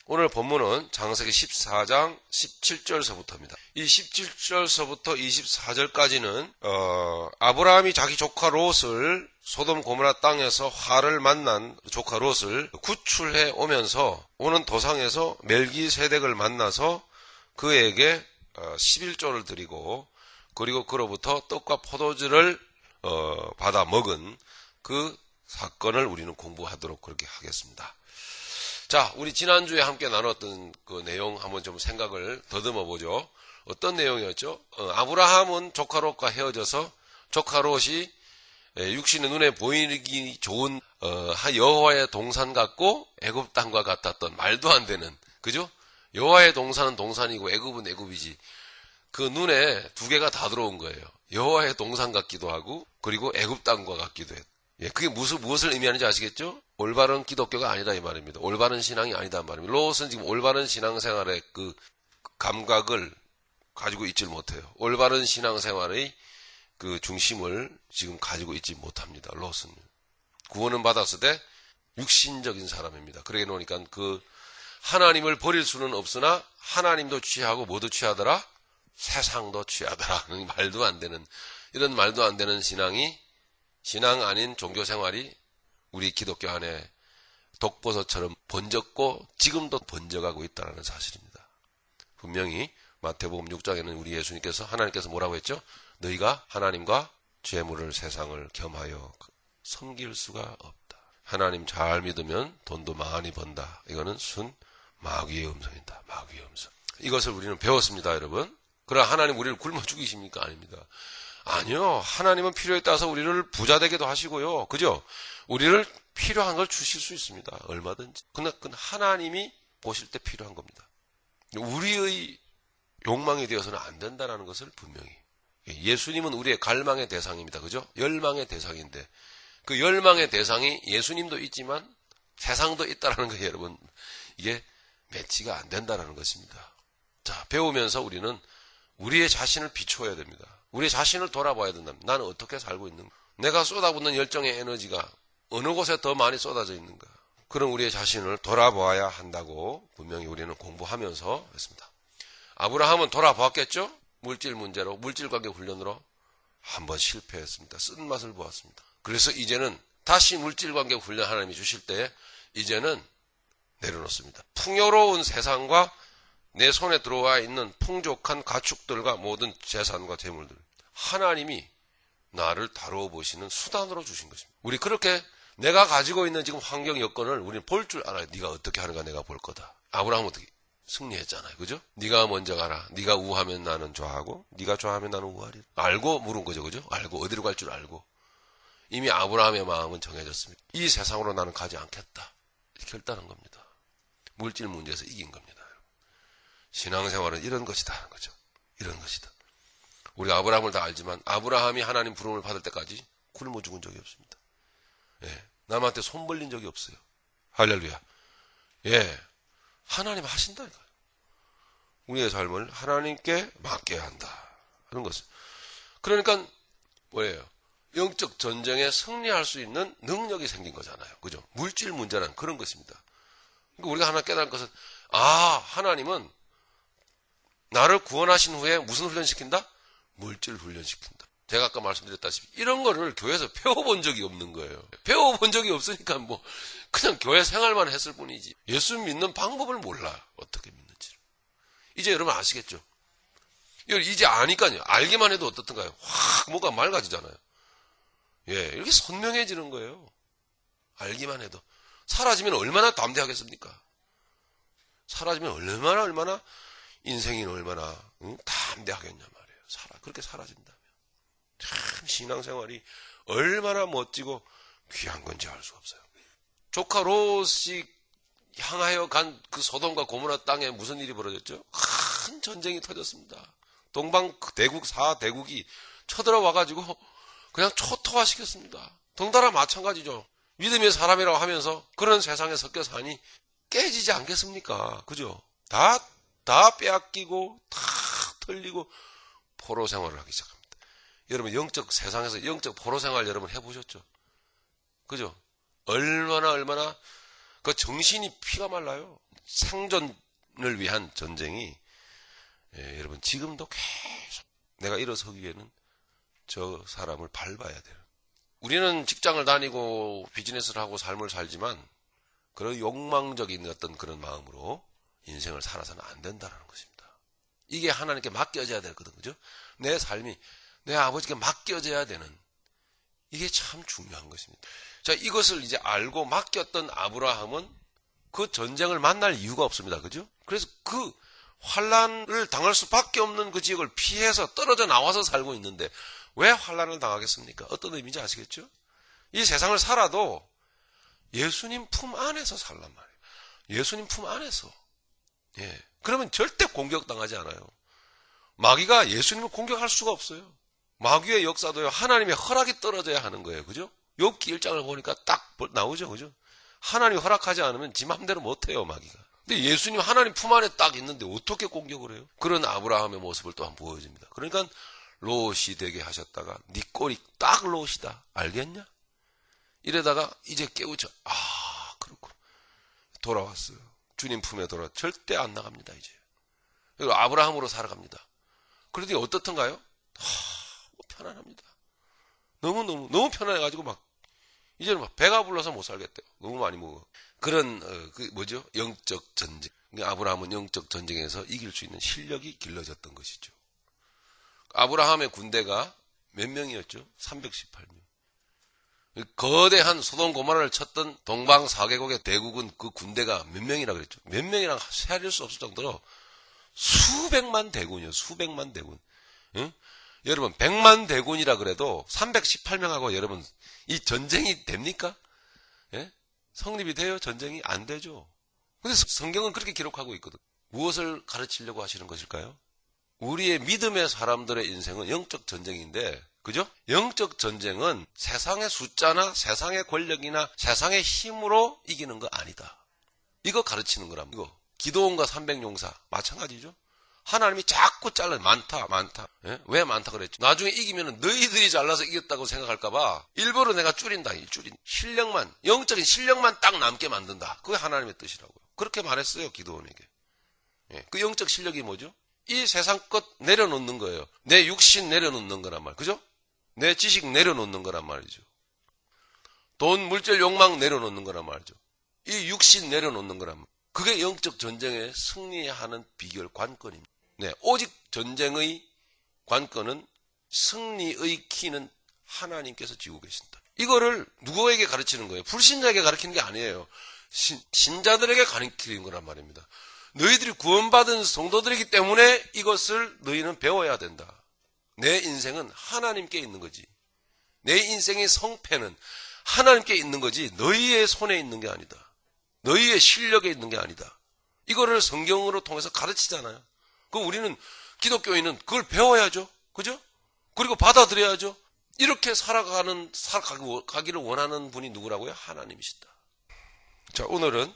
오늘 본문은 창세기 14장 17절서부터입니다. 이 17절서부터 24절까지는 아브라함이 자기 조카 롯을 소돔 고모라 땅에서 화를 만난 조카 롯을 구출해 오면서 오는 도상에서 멜기세덱을 만나서 그에게 11조를 드리고 그리고 그로부터 떡과 포도주를 받아 먹은 그 사건을 우리는 공부하도록 그렇게 하겠습니다. 자, 우리 지난주에 함께 나눴던 그 내용 한번 좀 생각을 더듬어 보죠. 어떤 내용이었죠? 아브라함은 조카 롯과 헤어져서 조카 롯이 육신의 눈에 보이기 좋은 여호와의 동산 같고 애굽 땅과 같았던 말도 안 되는, 그죠? 여호와의 동산은 동산이고 애굽은 애굽이지. 그 눈에 두 개가 다 들어온 거예요. 여호와의 동산 같기도 하고 그리고 애굽 땅과 같기도 했고. 예, 그게 무엇을 의미하는지 아시겠죠? 올바른 기독교가 아니다 이 말입니다. 올바른 신앙이 아니다 이 말입니다. 롯은 지금 올바른 신앙생활의 그 감각을 가지고 있질 못해요. 올바른 신앙생활의 그 중심을 지금 가지고 있지 못합니다. 롯은 구원은 받았을 때 육신적인 사람입니다. 그러게 놓으니까 그 하나님을 버릴 수는 없으나 하나님도 취하고 뭐도 취하더라? 세상도 취하더라. 말도 안 되는, 이런 말도 안 되는 신앙 아닌 종교생활이 우리 기독교 안에 독버섯처럼 번졌고 지금도 번져가고 있다는 사실입니다. 분명히 마태복음 6장에는 우리 예수님께서 하나님께서 뭐라고 했죠? 너희가 하나님과 재물을 세상을 겸하여 섬길 수가 없다. 하나님 잘 믿으면 돈도 많이 번다. 이거는 순 마귀의 음성이다. 마귀의 음성. 이것을 우리는 배웠습니다, 여러분. 그러나 하나님 우리를 굶어 죽이십니까? 아닙니다. 아니요. 하나님은 필요에 따라서 우리를 부자 되게도 하시고요. 그죠? 우리를 필요한 걸 주실 수 있습니다. 얼마든지. 그건 하나님이 보실 때 필요한 겁니다. 우리의 욕망이 되어서는 안 된다는 것을 분명히. 예수님은 우리의 갈망의 대상입니다. 그죠? 열망의 대상인데 그 열망의 대상이 예수님도 있지만 세상도 있다는 거예요, 여러분. 이게 매치가 안 된다는 것입니다. 자, 배우면서 우리는 우리의 자신을 비춰야 됩니다. 우리 자신을 돌아봐야 된다. 나는 어떻게 살고 있는가? 내가 쏟아붓는 열정의 에너지가 어느 곳에 더 많이 쏟아져 있는가? 그런 우리의 자신을 돌아봐야 한다고 분명히 우리는 공부하면서 했습니다. 아브라함은 돌아봤겠죠? 물질 문제로, 물질관계 훈련으로 한번 실패했습니다. 쓴맛을 보았습니다. 그래서 이제는 다시 물질관계 훈련 하나님이 주실 때 이제는 내려놓습니다. 풍요로운 세상과 내 손에 들어와 있는 풍족한 가축들과 모든 재산과 재물들, 하나님이 나를 다루어 보시는 수단으로 주신 것입니다. 우리 그렇게 내가 가지고 있는 지금 환경 여건을 우리는 볼 줄 알아요. 네가 어떻게 하는가 내가 볼 거다. 아브라함은 어떻게 승리했잖아요. 그죠? 네가 먼저 가라. 네가 우하면 나는 좌하고 네가 좌하면 나는 우하리. 알고 물은 거죠. 그죠? 알고 어디로 갈 줄 알고. 이미 아브라함의 마음은 정해졌습니다. 이 세상으로 나는 가지 않겠다. 이렇게 결단한 겁니다. 물질 문제에서 이긴 겁니다. 신앙생활은 이런 것이다 하는 거죠. 이런 것이다. 우리가 아브라함을 다 알지만 아브라함이 하나님 부름을 받을 때까지 굶어 죽은 적이 없습니다. 예, 남한테 손 벌린 적이 없어요. 할렐루야. 예, 하나님 하신다니까요. 우리의 삶을 하나님께 맡겨야 한다 하는 것은. 그러니까 뭐예요? 영적 전쟁에 승리할 수 있는 능력이 생긴 거잖아요. 그죠? 물질 문제는 그런 것입니다. 그러니까 우리가 하나 깨달은 것은 하나님은 나를 구원하신 후에 무슨 훈련시킨다? 물질 훈련시킨다. 제가 아까 말씀드렸다시피 이런 거를 교회에서 배워본 적이 없는 거예요. 배워본 적이 없으니까 그냥 교회 생활만 했을 뿐이지 예수 믿는 방법을 몰라. 어떻게 믿는지. 이제 여러분 아시겠죠? 이제 아니까요. 알기만 해도 어떻던가요? 확 뭐가 맑아지잖아요. 예, 이렇게 선명해지는 거예요. 알기만 해도. 사라지면 얼마나 담대하겠습니까? 사라지면 얼마나 인생이 얼마나 담대하겠냐 말이에요. 그렇게 사라진다면. 참 신앙생활이 얼마나 멋지고 귀한 건지 알 수 없어요. 조카 롯이 향하여 간 그 소돔과 고모라 땅에 무슨 일이 벌어졌죠? 큰 전쟁이 터졌습니다. 동방 대국 4대국이 쳐들어와가지고 그냥 초토화시켰습니다. 덩달아 마찬가지죠. 믿음의 사람이라고 하면서 그런 세상에 섞여 사니 깨지지 않겠습니까? 그죠? 다 빼앗기고 다 털리고 포로 생활을 하기 시작합니다. 여러분 세상에서 영적 포로 생활 여러분 해보셨죠? 그죠? 얼마나 그 정신이 피가 말라요. 생존을 위한 전쟁이 여러분 지금도 계속 내가 일어서기에는 저 사람을 밟아야 돼요. 우리는 직장을 다니고 비즈니스를 하고 삶을 살지만 그런 욕망적인 어떤 그런 마음으로 인생을 살아서는 안 된다는 것입니다. 이게 하나님께 맡겨져야 되거든, 그죠? 내 삶이 내 아버지께 맡겨져야 되는, 이게 참 중요한 것입니다. 자, 이것을 이제 알고 맡겼던 아브라함은 그 전쟁을 만날 이유가 없습니다, 그죠? 그래서 그 환난을 당할 수밖에 없는 그 지역을 피해서 떨어져 나와서 살고 있는데 왜 환난을 당하겠습니까? 어떤 의미인지 아시겠죠? 이 세상을 살아도 예수님 품 안에서 살란 말이에요. 예수님 품 안에서. 예. 그러면 절대 공격당하지 않아요. 마귀가 예수님을 공격할 수가 없어요. 마귀의 역사도요, 하나님의 허락이 떨어져야 하는 거예요. 그죠? 욥기 1장을 보니까 딱 나오죠. 그죠? 하나님이 허락하지 않으면 지 맘대로 못해요, 마귀가. 근데 예수님 하나님 품 안에 딱 있는데 어떻게 공격을 해요? 그런 아브라함의 모습을 또한 보여줍니다. 그러니까 롯이 되게 하셨다가 네 꼴이 딱 롯이다. 알겠냐? 이러다가 이제 깨우쳐. 아, 그렇구나. 돌아왔어요. 주님 품에 돌아와. 절대 안 나갑니다, 이제. 그리고 아브라함으로 살아갑니다. 그러더니 어떻던가요? 편안합니다. 너무 편안해가지고 이제는 배가 불러서 못 살겠대요. 너무 많이 먹어. 그런, 영적 전쟁. 아브라함은 영적 전쟁에서 이길 수 있는 실력이 길러졌던 것이죠. 아브라함의 군대가 몇 명이었죠? 318명. 거대한 소돔 고모라를 쳤던 동방 4개국의 대국은 그 군대가 몇 명이라 그랬죠? 몇 명이랑 세릴 수 없을 정도로 수백만 대군이요. 수백만 대군. 응? 여러분 100만 대군이라 그래도 318명하고 여러분 이 전쟁이 됩니까? 예? 성립이 돼요? 전쟁이 안 되죠. 근데 성경은 그렇게 기록하고 있거든. 무엇을 가르치려고 하시는 것일까요? 우리의 믿음의 사람들의 인생은 영적 전쟁인데, 그죠? 영적 전쟁은 세상의 숫자나 세상의 권력이나 세상의 힘으로 이기는 거 아니다. 이거 가르치는 거랍니다. 이거. 기도원과 300용사 마찬가지죠. 하나님이 자꾸 잘라요. 많다. 예? 왜 많다 그랬죠? 나중에 이기면은 너희들이 잘라서 이겼다고 생각할까봐 일부러 내가 줄인다. 실력만, 영적인 실력만 딱 남게 만든다. 그게 하나님의 뜻이라고요. 그렇게 말했어요, 기도원에게. 예. 그 영적 실력이 뭐죠? 이 세상 것 내려놓는 거예요. 내 육신 내려놓는 거란 말. 그죠? 내 지식 내려놓는 거란 말이죠. 돈, 물질, 욕망 내려놓는 거란 말이죠. 이 육신 내려놓는 거란 말. 그게 영적 전쟁에 승리하는 비결 관건입니다. 네, 오직 전쟁의 관건은 승리의 키는 하나님께서 쥐고 계신다. 이거를 누구에게 가르치는 거예요? 불신자에게 가르치는 게 아니에요. 신자들에게 가르치는 거란 말입니다. 너희들이 구원받은 성도들이기 때문에 이것을 너희는 배워야 된다. 내 인생은 하나님께 있는 거지. 내 인생의 성패는 하나님께 있는 거지 너희의 손에 있는 게 아니다. 너희의 실력에 있는 게 아니다. 이거를 성경으로 통해서 가르치잖아요. 그럼 우리는 기독교인은 그걸 배워야죠. 그죠? 그리고 받아들여야죠. 이렇게 살아가기를 원하는 분이 누구라고요? 하나님이시다. 자, 오늘은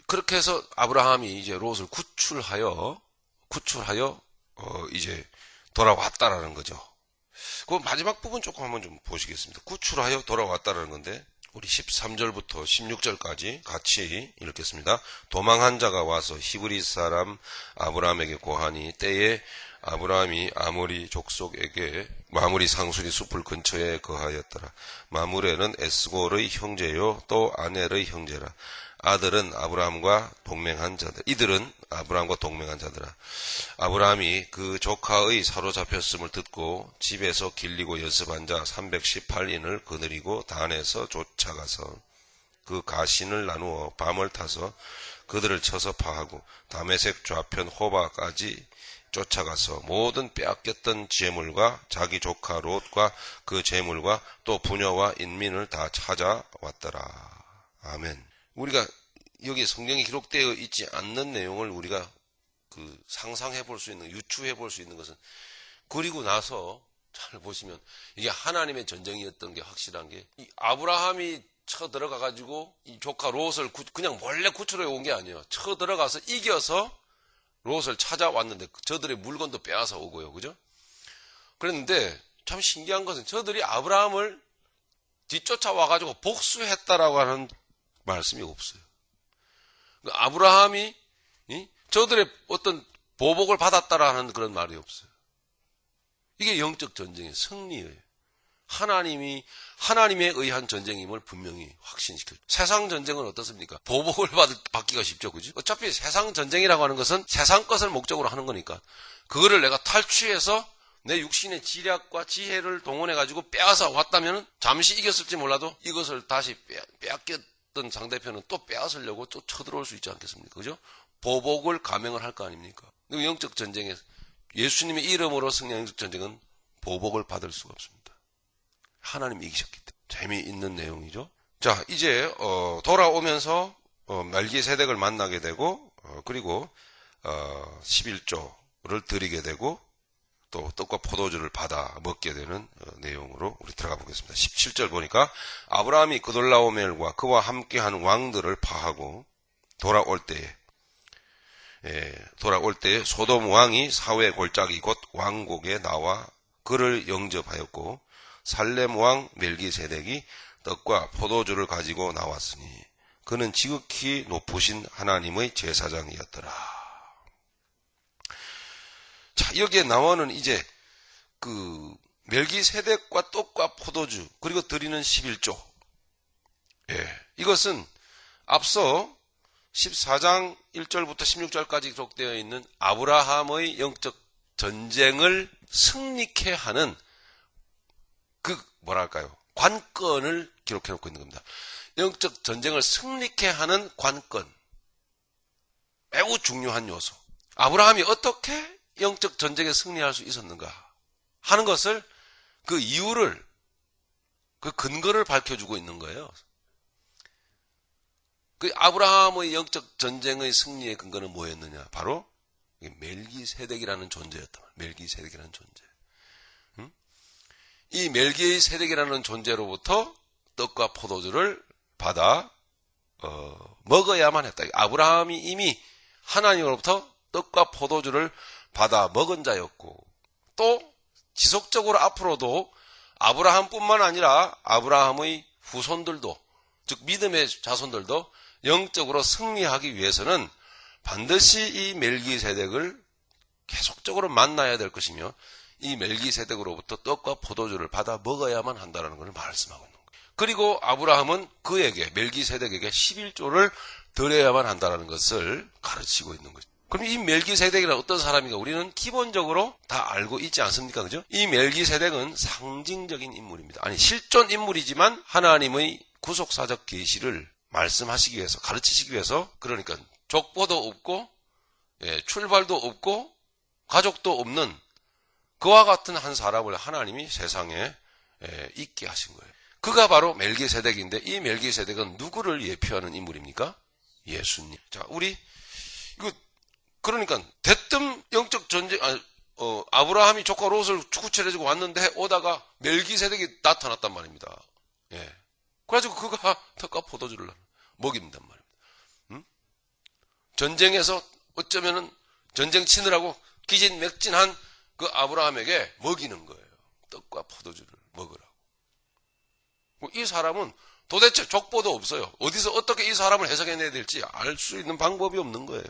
그렇게 해서 아브라함이 이제 롯을 구출하여 이제 돌아왔다라는 거죠. 그 마지막 부분 조금 한번 좀 보시겠습니다. 구출하여 돌아왔다라는 건데 우리 13절부터 16절까지 같이 읽겠습니다. 도망한 자가 와서 히브리 사람 아브라함에게 고하니 때에 아브라함이 아모리 족속에게 마므리 상수리 숲을 근처에 거하였더라. 마므레는 에스골의 형제요 또 아넬의 형제라. 아들은 아브라함과 동맹한 자들. 이들은 아브라함과 동맹한 자들아. 아브라함이 그 조카의 사로잡혔음을 듣고 집에서 길리고 연습한 자 318인을 거느리고 단에서 쫓아가서 그 가신을 나누어 밤을 타서 그들을 쳐서 파하고 다메섹 좌편 호바까지 쫓아가서 모든 빼앗겼던 재물과 자기 조카 롯과 그 재물과 또 부녀와 인민을 다 찾아왔더라. 아멘. 우리가 여기 성경에 기록되어 있지 않는 내용을 우리가 상상해 볼 수 있는, 유추해 볼 수 있는 것은 그리고 나서 잘 보시면 이게 하나님의 전쟁이었던 게 확실한 게 이 아브라함이 쳐들어가 가지고 이 조카 롯을 그냥 몰래 구출해 온 게 아니에요. 쳐들어가서 이겨서 롯을 찾아왔는데 저들의 물건도 빼앗아 오고요. 그죠? 그랬는데 참 신기한 것은 저들이 아브라함을 뒤쫓아와가지고 복수했다라고 하는 말씀이 없어요. 아브라함이 저들의 어떤 보복을 받았다라는 그런 말이 없어요. 이게 영적 전쟁의 승리예요. 하나님에 의한 전쟁임을 분명히 확신시켜요. 세상 전쟁은 어떻습니까? 보복을 받기가 쉽죠, 그죠? 어차피 세상 전쟁이라고 하는 것은 세상 것을 목적으로 하는 거니까 그거를 내가 탈취해서 내 육신의 지략과 지혜를 동원해가지고 빼앗아 왔다면 잠시 이겼을지 몰라도 이것을 다시 빼앗겼던 상대편은 또 빼앗으려고 또 쳐들어올 수 있지 않겠습니까? 그죠? 보복을 감행을 할 거 아닙니까? 영적 전쟁에 예수님의 이름으로 승리한 영적 전쟁은 보복을 받을 수가 없습니다. 하나님이 이기셨기 때문에. 재미있는 내용이죠. 자, 이제 돌아오면서 멜기세덱을 만나게 되고 그리고 11조를 드리게 되고 또 떡과 포도주를 받아 먹게 되는 내용으로 우리 들어가 보겠습니다. 17절 보니까 아브라함이 그돌라오멜과 그와 함께한 왕들을 파하고 돌아올 때에 소돔 왕이 사회 골짜기 곧 왕국에 나와 그를 영접하였고 살렘 왕 멜기세덱이 떡과 포도주를 가지고 나왔으니 그는 지극히 높으신 하나님의 제사장이었더라. 자, 여기에 나오는 이제 그 멜기세덱과 떡과 포도주 그리고 드리는 11조. 이것은 앞서 14장 1절부터 16절까지 기록되어 있는 아브라함의 영적 전쟁을 승리케 하는 관건을 기록해 놓고 있는 겁니다. 영적 전쟁을 승리케 하는 관건. 매우 중요한 요소. 아브라함이 어떻게 영적 전쟁에 승리할 수 있었는가 하는 것을 그 이유를, 그 근거를 밝혀주고 있는 거예요. 그 아브라함의 영적 전쟁의 승리의 근거는 뭐였느냐? 바로 멜기세덱이라는 존재였다. 멜기세덱이라는 존재. 이 멜기세덱이라는 존재로부터 떡과 포도주를 받아 먹어야만 했다. 아브라함이 이미 하나님으로부터 떡과 포도주를 받아 먹은 자였고 또 지속적으로 앞으로도 아브라함뿐만 아니라 아브라함의 후손들도 즉 믿음의 자손들도 영적으로 승리하기 위해서는 반드시 이 멜기세덱을 계속적으로 만나야 될 것이며 이 멜기세덱으로부터 떡과 포도주를 받아 먹어야만 한다는 것을 말씀하고 있는 거예요. 그리고 아브라함은 그에게 멜기세덱에게 11조를 드려야만 한다는 것을 가르치고 있는 거죠. 그럼 이 멜기세덱이란 어떤 사람인가 우리는 기본적으로 다 알고 있지 않습니까? 그죠? 이 멜기세덱은 상징적인 인물입니다. 아니 실존 인물이지만 하나님의 구속사적 계시를 말씀하시기 위해서 가르치시기 위해서 그러니까 족보도 없고 출발도 없고 가족도 없는 그와 같은 한 사람을 하나님이 세상에 있게 하신 거예요. 그가 바로 멜기세덱인데 이 멜기세덱은 누구를 예표하는 인물입니까? 예수님. 자, 우리 이거 그러니까 대뜸 영적 전쟁 아브라함이 조카 롯을 축구체해주고 왔는데 오다가 멜기세덱이 나타났단 말입니다. 그래가지고 그가 떡과 포도주를 먹인단 말입니다. 전쟁에서 어쩌면은 전쟁 치느라고 기진맥진한 그 아브라함에게 먹이는 거예요. 떡과 포도주를 먹으라고. 이 사람은 도대체 족보도 없어요. 어디서 어떻게 이 사람을 해석해내야 될지 알 수 있는 방법이 없는 거예요.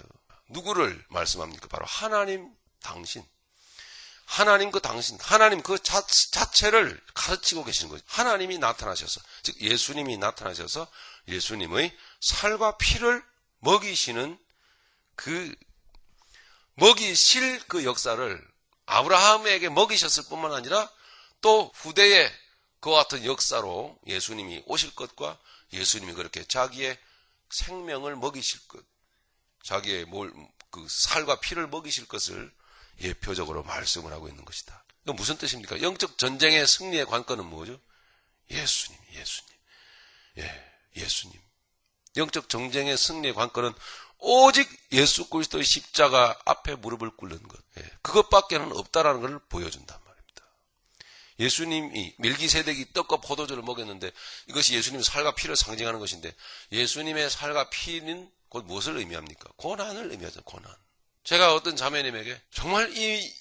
누구를 말씀합니까? 바로 하나님 당신. 하나님 그 당신, 하나님 그 자체를 가르치고 계시는 거죠. 하나님이 나타나셔서, 즉 예수님이 나타나셔서 예수님의 살과 피를 먹이시는 먹이실 그 역사를 아브라함에게 먹이셨을 뿐만 아니라 또 후대에 그와 같은 역사로 예수님이 오실 것과 예수님이 그렇게 자기의 생명을 먹이실 것, 자기의 그 살과 피를 먹이실 것을 예표적으로 말씀을 하고 있는 것이다. 이건 무슨 뜻입니까? 영적 전쟁의 승리의 관건은 뭐죠? 예수님. 예수님. 영적 전쟁의 승리의 관건은 오직 예수 그리스도의 십자가 앞에 무릎을 꿇는 것. 그것밖에는 없다라는 것을 보여준단 말입니다. 예수님이 멜기세덱이 떡과 포도주를 먹였는데 이것이 예수님의 살과 피를 상징하는 것인데 예수님의 살과 피는 곧 무엇을 의미합니까? 고난을 의미하죠. 고난. 제가 어떤 자매님에게 정말 이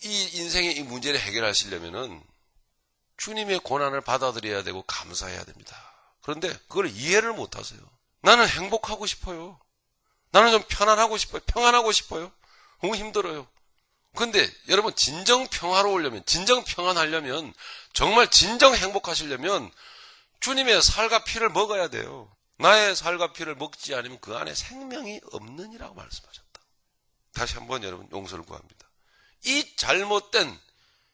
인생의 이 문제를 해결하시려면은 주님의 고난을 받아들여야 되고 감사해야 됩니다. 그런데 그걸 이해를 못 하세요. 나는 행복하고 싶어요. 나는 좀 편안하고 싶어요. 평안하고 싶어요. 너무 힘들어요. 근데 여러분, 진정 평화로우려면, 진정 평안하려면, 정말 진정 행복하시려면 주님의 살과 피를 먹어야 돼요. 나의 살과 피를 먹지 않으면 그 안에 생명이 없느니라고 말씀하셨다. 다시 한번 여러분 용서를 구합니다. 이 잘못된,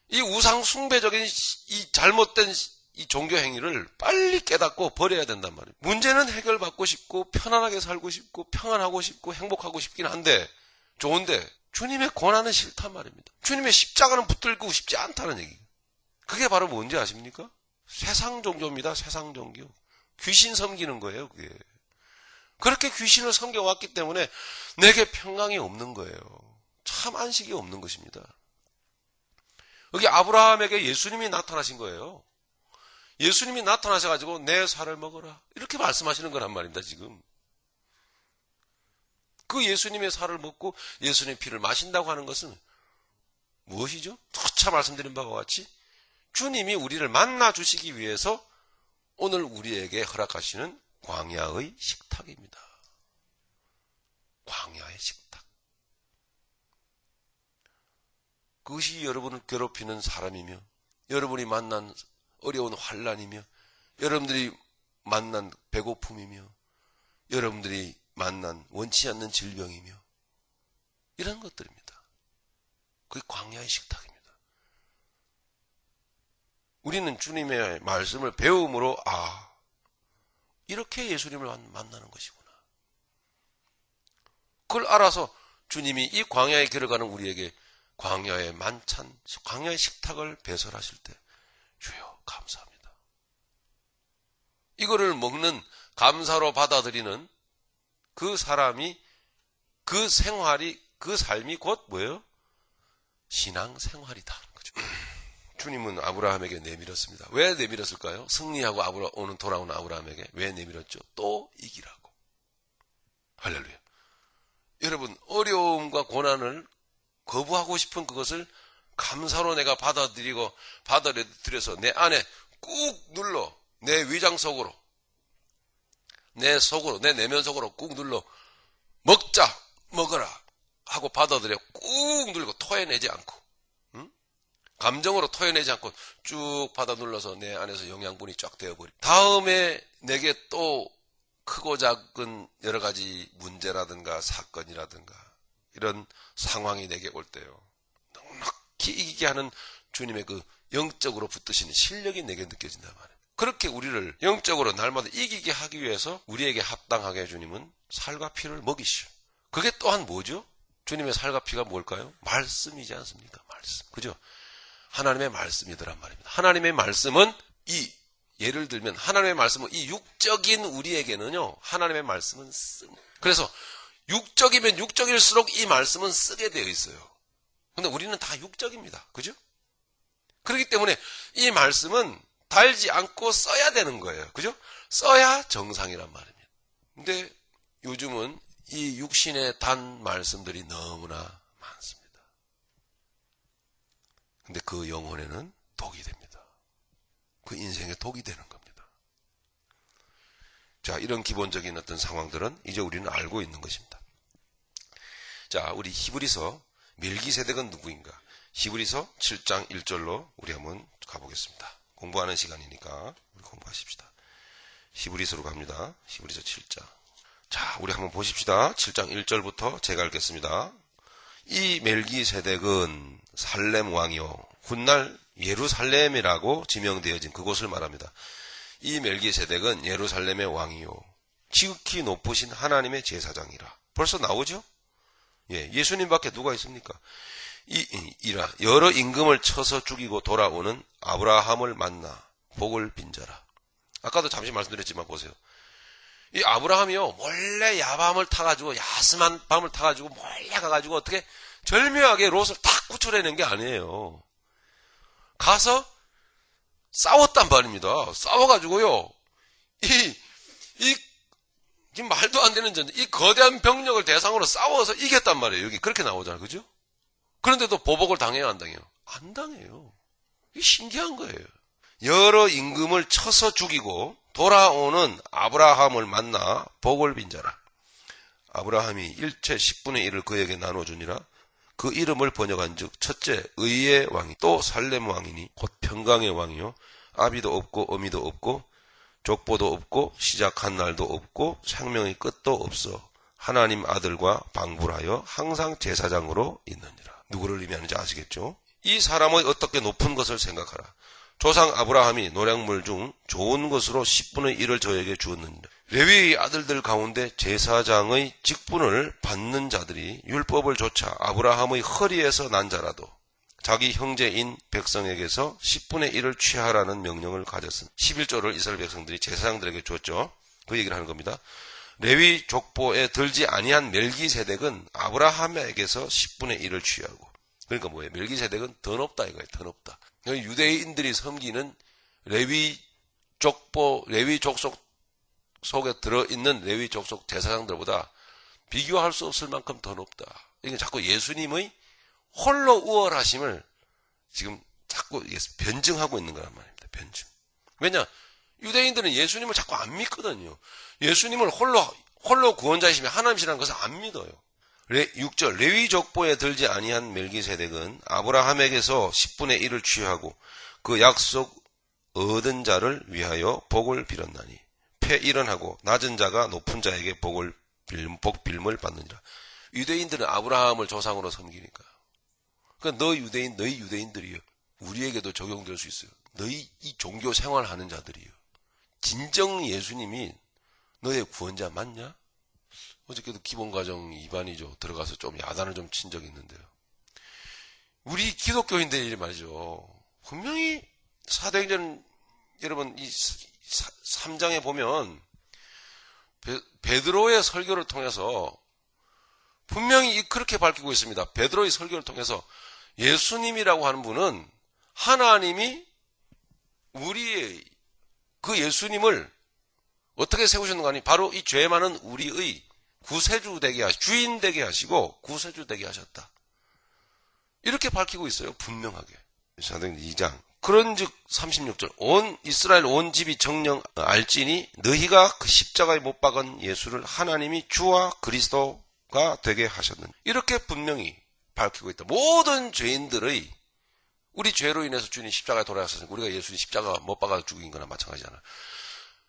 이 우상 숭배적인 이 잘못된 이 종교 행위를 빨리 깨닫고 버려야 된단 말이에요. 문제는 해결받고 싶고 편안하게 살고 싶고 평안하고 싶고 행복하고 싶긴 한데, 좋은데 주님의 고난은 싫단 말입니다. 주님의 십자가는 붙들고 싶지 않다는 얘기예요. 그게 바로 뭔지 아십니까? 세상 종교입니다. 세상 종교. 귀신 섬기는 거예요. 그게. 그렇게 귀신을 섬겨왔기 때문에 내게 평강이 없는 거예요. 참 안식이 없는 것입니다. 여기 아브라함에게 예수님이 나타나신 거예요. 예수님이 나타나셔가지고 내 살을 먹어라, 이렇게 말씀하시는 거란 말입니다. 지금 그 예수님의 살을 먹고 예수님의 피를 마신다고 하는 것은 무엇이죠? 토차 말씀드린 바와 같이 주님이 우리를 만나 주시기 위해서 오늘 우리에게 허락하시는 광야의 식탁입니다. 광야의 식탁. 그것이 여러분을 괴롭히는 사람이며, 여러분이 만난 어려운 환난이며, 여러분들이 만난 배고픔이며, 여러분들이 만난 원치 않는 질병이며, 이런 것들입니다. 그게 광야의 식탁입니다. 우리는 주님의 말씀을 배움으로 이렇게 예수님을 만나는 것이구나. 그걸 알아서 주님이 이 광야에 걸어가는 우리에게 광야의 만찬, 광야의 식탁을 배설하실 때 주여 감사합니다. 이거를 먹는, 감사로 받아들이는 그 사람이, 그 생활이, 그 삶이 곧 뭐예요? 신앙생활이다 하는 거죠. 주님은 아브라함에게 내밀었습니다. 왜 내밀었을까요? 승리하고 돌아오는 아브라함에게 왜 내밀었죠? 또 이기라고. 할렐루야. 여러분, 어려움과 고난을 거부하고 싶은 그것을 감사로 내가 받아들여서 내 안에 꾹 눌러, 내 위장 속으로, 내 내면 속으로 꾹 눌러 먹어라 하고 받아들여 꾹 눌고 토해내지 않고, 감정으로 토해내지 않고 쭉 받아 눌러서 내 안에서 영양분이 쫙 되어버리고, 다음에 내게 또 크고 작은 여러 가지 문제라든가 사건이라든가 이런 상황이 내게 올 때요, 넉넉히 이기게 하는 주님의 그 영적으로 붙드시는 실력이 내게 느껴진단 말이에요. 그렇게 우리를 영적으로 날마다 이기게 하기 위해서 우리에게 합당하게 주님은 살과 피를 먹이시오. 그게 또한 뭐죠? 주님의 살과 피가 뭘까요? 말씀이지 않습니까? 말씀. 그죠? 하나님의 말씀이더란 말입니다. 하나님의 말씀은 예를 들면 하나님의 말씀은 이 육적인 우리에게는요, 하나님의 말씀은 그래서 육적이면 육적일수록 이 말씀은 쓰게 되어 있어요. 근데 우리는 다 육적입니다. 그죠? 그렇기 때문에 이 말씀은 달지 않고 써야 되는 거예요. 그죠? 써야 정상이란 말입니다. 근데 요즘은 이 육신에 단 말씀들이 너무나 많습니다. 근데 그 영혼에는 독이 됩니다. 그 인생에 독이 되는 겁니다. 자, 이런 기본적인 어떤 상황들은 이제 우리는 알고 있는 것입니다. 자, 우리 히브리서, 멜기세덱은 누구인가? 히브리서 7장 1절로 우리 한번 가보겠습니다. 공부하는 시간이니까 우리 공부하십시다. 히브리서로 갑니다. 히브리서 7장. 자, 우리 한번 보십시다. 7장 1절부터 제가 읽겠습니다. 이 멜기세덱은 살렘 왕이요, 훗날 예루살렘이라고 지명되어진 그곳을 말합니다. 이 멜기세덱은 예루살렘의 왕이요, 지극히 높으신 하나님의 제사장이라. 벌써 나오죠? 예수님밖에 누가 있습니까? 여러 임금을 쳐서 죽이고 돌아오는 아브라함을 만나 복을 빈자라. 아까도 잠시 말씀드렸지만 보세요. 이 아브라함이요, 몰래 야밤을 타가지고, 야스만 밤을 타가지고 몰래 가가지고 어떻게 절묘하게 롯을 딱 구출해낸 게 아니에요. 가서 싸웠단 말입니다. 싸워가지고요, 지금 말도 안 되는 전쟁, 이 거대한 병력을 대상으로 싸워서 이겼단 말이에요. 여기 그렇게 나오잖아요. 그죠? 그런데도 보복을 당해요, 안 당해요? 안 당해요. 이게 신기한 거예요. 여러 임금을 쳐서 죽이고 돌아오는 아브라함을 만나 복을 빈자라. 아브라함이 일체 10분의 1을 그에게 나눠주니라. 그 이름을 번역한 즉 첫째 의의 왕이 또 살렘 왕이니 곧 평강의 왕이요 아비도 없고 어미도 없고 족보도 없고 시작한 날도 없고 생명의 끝도 없어 하나님 아들과 방불하여 항상 제사장으로 있느니라. 누구를 의미하는지 아시겠죠? 이 사람의 어떻게 높은 것을 생각하라. 조상 아브라함이 노략물 중 좋은 것으로 10분의 1을 저에게 주었느니라. 레위의 아들들 가운데 제사장의 직분을 받는 자들이 율법을 조차 아브라함의 허리에서 난 자라도 자기 형제인 백성에게서 10분의 1을 취하라는 명령을 가졌습니다. 11조를 이스라엘 백성들이 제사장들에게 줬죠. 그 얘기를 하는 겁니다. 레위 족보에 들지 아니한 멜기세덱은 아브라함에게서 10분의 1을 취하고, 그러니까 뭐예요? 멜기세덱은 더 높다 이거예요. 더 높다. 유대인들이 섬기는 레위 족속 속에 들어있는 레위 족속 제사장들보다 비교할 수 없을 만큼 더 높다. 이게 자꾸 예수님의 홀로 우월하심을 지금 자꾸 변증하고 있는 거란 말입니다. 변증. 왜냐? 유대인들은 예수님을 자꾸 안 믿거든요. 예수님을 홀로 구원자이시며 하나님이시라는 것을 안 믿어요. 6절 레위 족보에 들지 아니한 멜기세덱은 아브라함에게서 10분의 1을 취하고 그 약속 얻은 자를 위하여 복을 빌었나니 폐일언하고 낮은 자가 높은 자에게 복빌물 받느니라. 유대인들은 아브라함을 조상으로 섬기니까. 그러니까 너희 유대인들이요. 우리에게도 적용될 수 있어요. 너희 이 종교 생활하는 자들이요. 진정 예수님이 너의 구원자 맞냐? 어저께도 기본과정 2반이죠. 들어가서 좀 야단을 좀 친 적이 있는데요. 우리 기독교인들이 말이죠. 분명히 사도행전 여러분 이 3장에 보면 베드로의 설교를 통해서 분명히 그렇게 밝히고 있습니다. 베드로의 설교를 통해서 예수님이라고 하는 분은 하나님이 우리의 그 예수님을 어떻게 세우셨는가 하니 바로 이 죄 많은 우리의 구세주 되게 주인 되게 하시고 구세주 되게 하셨다. 이렇게 밝히고 있어요. 분명하게. 사도행전 2장. 그런즉 36절 온 이스라엘 온 집이 정령 알지니 너희가 그 십자가에 못 박은 예수를 하나님이 주와 그리스도가 되게 하셨느니 이렇게 분명히 밝히고 있다. 모든 죄인들의 우리 죄로 인해서 주님 십자가에 돌아가셨으니까 우리가 예수님 십자가 못 박아 죽인 거나 마찬가지잖아.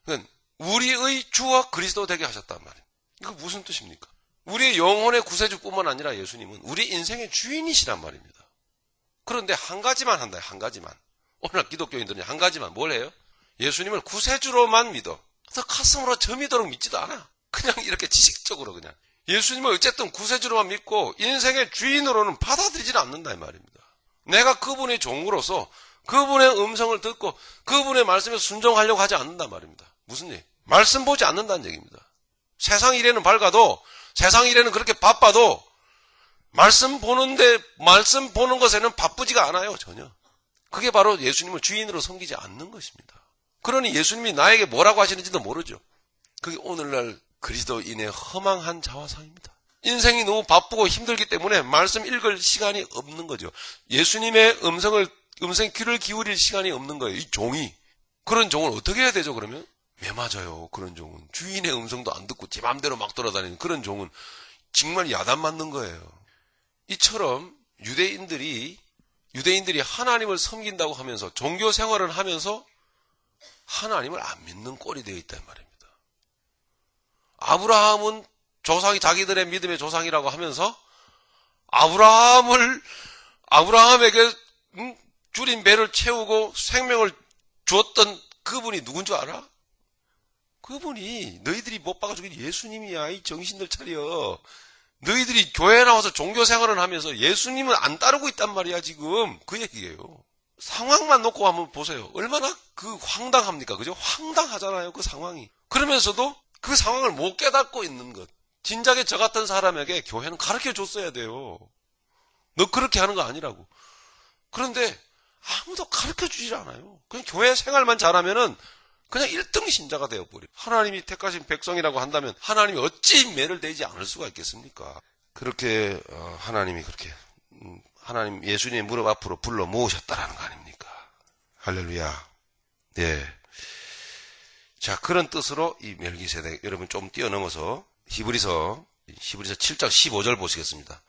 그러니까 우리의 주와 그리스도 되게 하셨단 말이에요. 이거 무슨 뜻입니까? 우리의 영혼의 구세주뿐만 아니라 예수님은 우리 인생의 주인이시란 말입니다. 그런데 한 가지만 한다. 한 가지만. 오늘 기독교인들은 한 가지만 뭘 해요? 예수님을 구세주로만 믿어. 그래서 가슴으로 점이도록 믿지도 않아. 그냥 이렇게 지식적으로 그냥. 예수님을 어쨌든 구세주로만 믿고 인생의 주인으로는 받아들이지는 않는다 이 말입니다. 내가 그분의 종으로서 그분의 음성을 듣고 그분의 말씀에 순종하려고 하지 않는단 말입니다. 무슨 얘기? 말씀 보지 않는다는 얘기입니다. 세상 일에는 밝아도 세상 일에는 그렇게 바빠도 말씀 보는 것에는 바쁘지가 않아요. 전혀. 그게 바로 예수님을 주인으로 섬기지 않는 것입니다. 그러니 예수님이 나에게 뭐라고 하시는지도 모르죠. 그게 오늘날 그리스도인의 허망한 자화상입니다. 인생이 너무 바쁘고 힘들기 때문에 말씀 읽을 시간이 없는 거죠. 예수님의 음성의 귀를 기울일 시간이 없는 거예요. 이 종이. 그런 종을 어떻게 해야 되죠, 그러면? 왜 맞아요, 그런 종은. 주인의 음성도 안 듣고 제 맘대로 막 돌아다니는 그런 종은 정말 야단 맞는 거예요. 이처럼 유대인들이 하나님을 섬긴다고 하면서 종교 생활을 하면서 하나님을 안 믿는 꼴이 되어 있단 말입니다. 아브라함은 조상이 자기들의 믿음의 조상이라고 하면서 아브라함에게 줄인 배를 채우고 생명을 주었던 그분이 누군 줄 알아? 그분이 너희들이 못 박아 죽인 예수님이야. 이 정신들 차려. 너희들이 교회에 나와서 종교 생활을 하면서 예수님을 안 따르고 있단 말이야 지금. 그 얘기예요. 상황만 놓고 한번 보세요. 얼마나 그 황당합니까? 그죠? 황당하잖아요 그 상황이. 그러면서도 그 상황을 못 깨닫고 있는 것. 진작에 저 같은 사람에게 교회는 가르쳐 줬어야 돼요. 너 그렇게 하는 거 아니라고. 그런데 아무도 가르쳐 주질 않아요. 그냥 교회 생활만 잘하면은 그냥 1등 신자가 되어버려요. 하나님이 택하신 백성이라고 한다면 하나님이 어찌 매를 대지 않을 수가 있겠습니까? 그렇게 하나님이 그렇게 하나님 예수님의 무릎 앞으로 불러 모으셨다라는 거 아닙니까? 할렐루야. 예. 자, 그런 뜻으로 이 멜기세덱, 여러분 좀 뛰어넘어서 히브리서 7장 15절 보시겠습니다.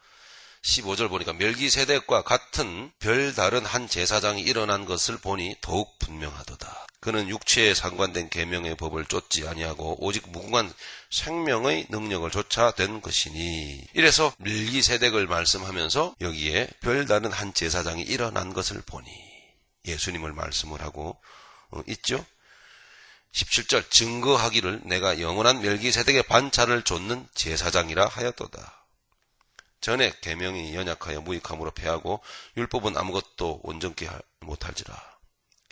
15절 보니까 멜기세덱과 같은 별다른 한 제사장이 일어난 것을 보니 더욱 분명하도다. 그는 육체에 상관된 계명의 법을 쫓지 아니하고 오직 무궁한 생명의 능력을 쫓아된 것이니. 이래서 멜기세덱을 말씀하면서 여기에 별다른 한 제사장이 일어난 것을 보니 예수님을 말씀을 하고 있죠. 17절 증거하기를 내가 영원한 멜기세덱의 반차를 좇는 제사장이라 하였도다. 전에 계명이 연약하여 무익함으로 패하고 율법은 아무것도 온전케 못할지라.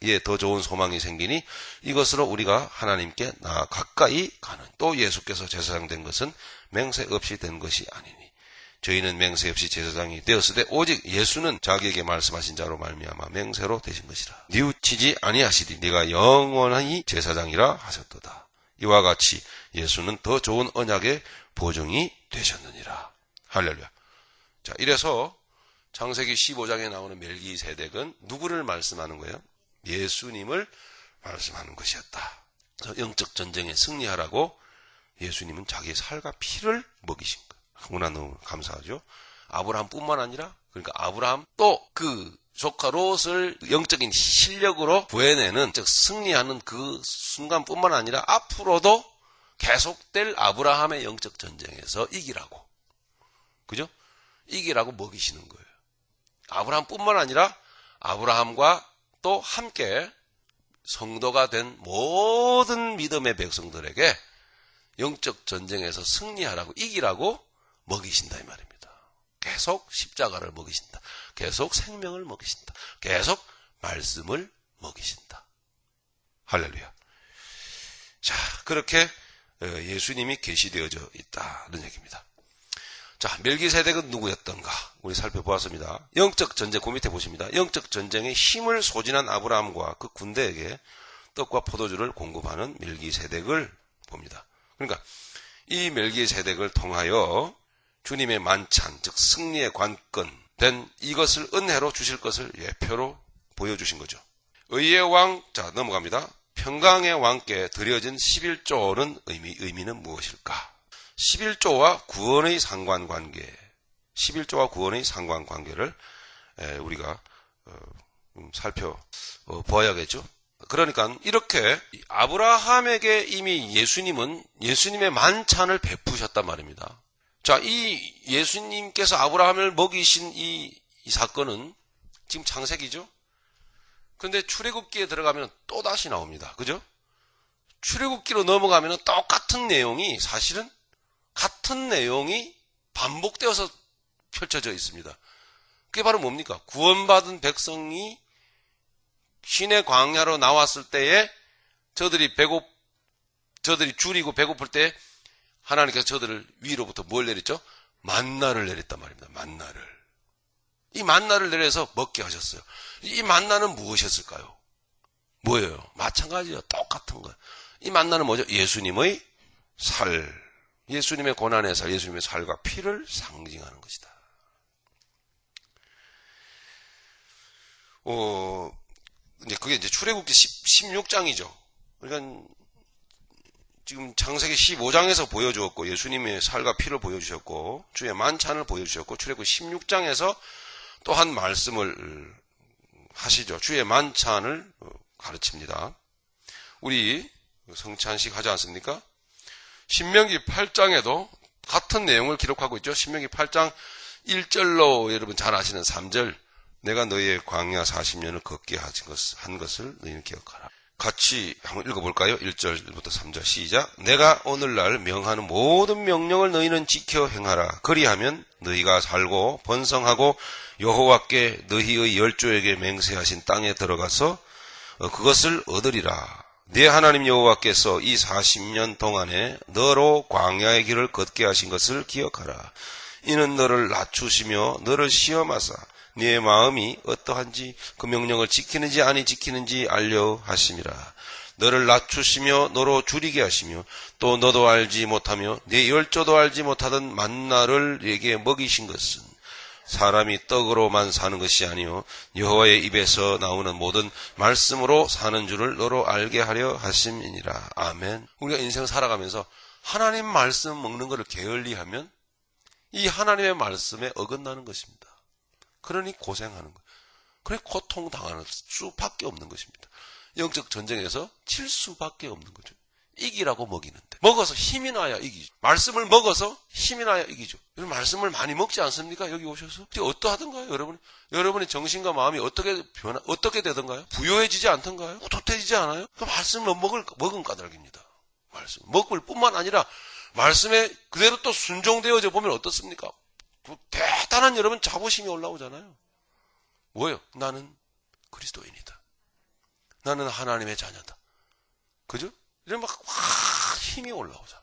이에 더 좋은 소망이 생기니 이것으로 우리가 하나님께 나아 가까이 가는. 또 예수께서 제사장 된 것은 맹세 없이 된 것이 아니니 저희는 맹세 없이 제사장이 되었을 때 오직 예수는 자기에게 말씀하신 자로 말미암아 맹세로 되신 것이라. 뉘우치지 아니하시리 네가 영원히 제사장이라 하셨도다. 이와 같이 예수는 더 좋은 언약의 보증이 되셨느니라. 할렐루야. 자, 이래서 창세기 15장에 나오는 멜기세덱은 누구를 말씀하는 거예요? 예수님을 말씀하는 것이었다. 그래서 영적 전쟁에 승리하라고 예수님은 자기의 살과 피를 먹이신 거예요. 너무나 너무 감사하죠. 아브라함뿐만 아니라, 그러니까 아브라함 또 그 조카 롯을 영적인 실력으로 구해내는, 즉 승리하는 그 순간뿐만 아니라 앞으로도 계속될 아브라함의 영적 전쟁에서 이기라고, 그죠? 이기라고 먹이시는 거예요. 아브라함뿐만 아니라 아브라함과 또 함께 성도가 된 모든 믿음의 백성들에게 영적 전쟁에서 승리하라고, 이기라고 먹이신다 이 말입니다. 계속 십자가를 먹이신다. 계속 생명을 먹이신다. 계속 말씀을 먹이신다. 할렐루야. 자, 그렇게 예수님이 계시되어져 있다는 얘기입니다. 자, 멜기세덱은 누구였던가 우리 살펴보았습니다. 영적 전쟁, 그 밑에 보십니다. 영적 전쟁의 힘을 소진한 아브라함과 그 군대에게 떡과 포도주를 공급하는 멜기세덱을 봅니다. 그러니까 이 멜기세덱을 통하여 주님의 만찬, 즉 승리의 관건 된 이것을 은혜로 주실 것을 예표로 보여주신 거죠. 의의 왕, 자 넘어갑니다. 평강의 왕께 드려진 11조는 의미는 무엇일까? 11조와 구원의 상관관계, 11조와 구원의 상관관계를 우리가 살펴보아야겠죠. 그러니까 이렇게 아브라함에게 이미 예수님의 만찬을 베푸셨단 말입니다. 자, 이 예수님께서 아브라함을 먹이신 이 사건은 지금 창세기죠. 그런데 출애굽기에 들어가면 또 다시 나옵니다. 그죠? 출애굽기로 넘어가면 똑같은 내용이, 사실은 같은 내용이 반복되어서 펼쳐져 있습니다. 그게 바로 뭡니까? 구원받은 백성이 신의 광야로 나왔을 때에 저들이 줄이고 배고플 때 하나님께서 저들을 위로부터 뭘 내렸죠? 만나를 내렸단 말입니다. 만나를. 이 만나를 내려서 먹게 하셨어요. 이 만나는 무엇이었을까요? 뭐예요? 마찬가지예요. 똑같은 거예요. 이 만나는 뭐죠? 예수님의 살. 예수님의 고난의 살, 예수님의 살과 피를 상징하는 것이다. 그게 이제 출애굽기 16장이죠. 그러니까 지금 창세기 15장에서 보여주었고, 예수님의 살과 피를 보여주셨고, 주의 만찬을 보여주셨고, 출애굽기 16장에서 또 한 말씀을 하시죠. 주의 만찬을 가르칩니다. 우리 성찬식 하지 않습니까? 신명기 8장에도 같은 내용을 기록하고 있죠. 신명기 8장 1절로 여러분 잘 아시는 3절, 내가 너희의 광야 40년을 걷게 한 것을 너희는 기억하라. 같이 한번 읽어볼까요? 1절부터 3절 시작. 내가 오늘날 명하는 모든 명령을 너희는 지켜 행하라. 그리하면 너희가 살고 번성하고 여호와께 너희의 열조에게 맹세하신 땅에 들어가서 그것을 얻으리라. 네 하나님 여호와께서 이 40년 동안에 너로 광야의 길을 걷게 하신 것을 기억하라. 이는 너를 낮추시며 너를 시험하사 네 마음이 어떠한지 그 명령을 지키는지 아니 지키는지 알려 하심이라. 너를 낮추시며 너로 줄이게 하시며 또 너도 알지 못하며 네 열조도 알지 못하던 만나를 네게 먹이신 것은 사람이 떡으로만 사는 것이 아니요 여호와의 입에서 나오는 모든 말씀으로 사는 줄을 너로 알게 하려 하심이니라. 아멘. 우리가 인생 살아가면서 하나님 말씀 먹는 것을 게을리하면 이 하나님의 말씀에 어긋나는 것입니다. 그러니 고생하는 거예요. 그러니 고통당하는 수밖에 없는 것입니다. 영적 전쟁에서 질 수밖에 없는 거죠. 이기라고 먹이는데 먹어서 힘이 나야 이기죠. 말씀을 먹어서 힘이 나야 이기죠. 여러분 말씀을 많이 먹지 않습니까? 여기 오셔서 어떠하던가요? 여러분의 정신과 마음이 어떻게 되던가요? 부요해지지 않던가요? 뿌듯해지지 않아요? 그 말씀을 먹은 까닭입니다. 말씀 먹을 뿐만 아니라 말씀에 그대로 또 순종되어져 보면 어떻습니까? 대단한 여러분 자부심이 올라오잖아요. 뭐예요? 나는 그리스도인이다. 나는 하나님의 자녀다. 그죠? 이런 막 힘이 올라오잖아.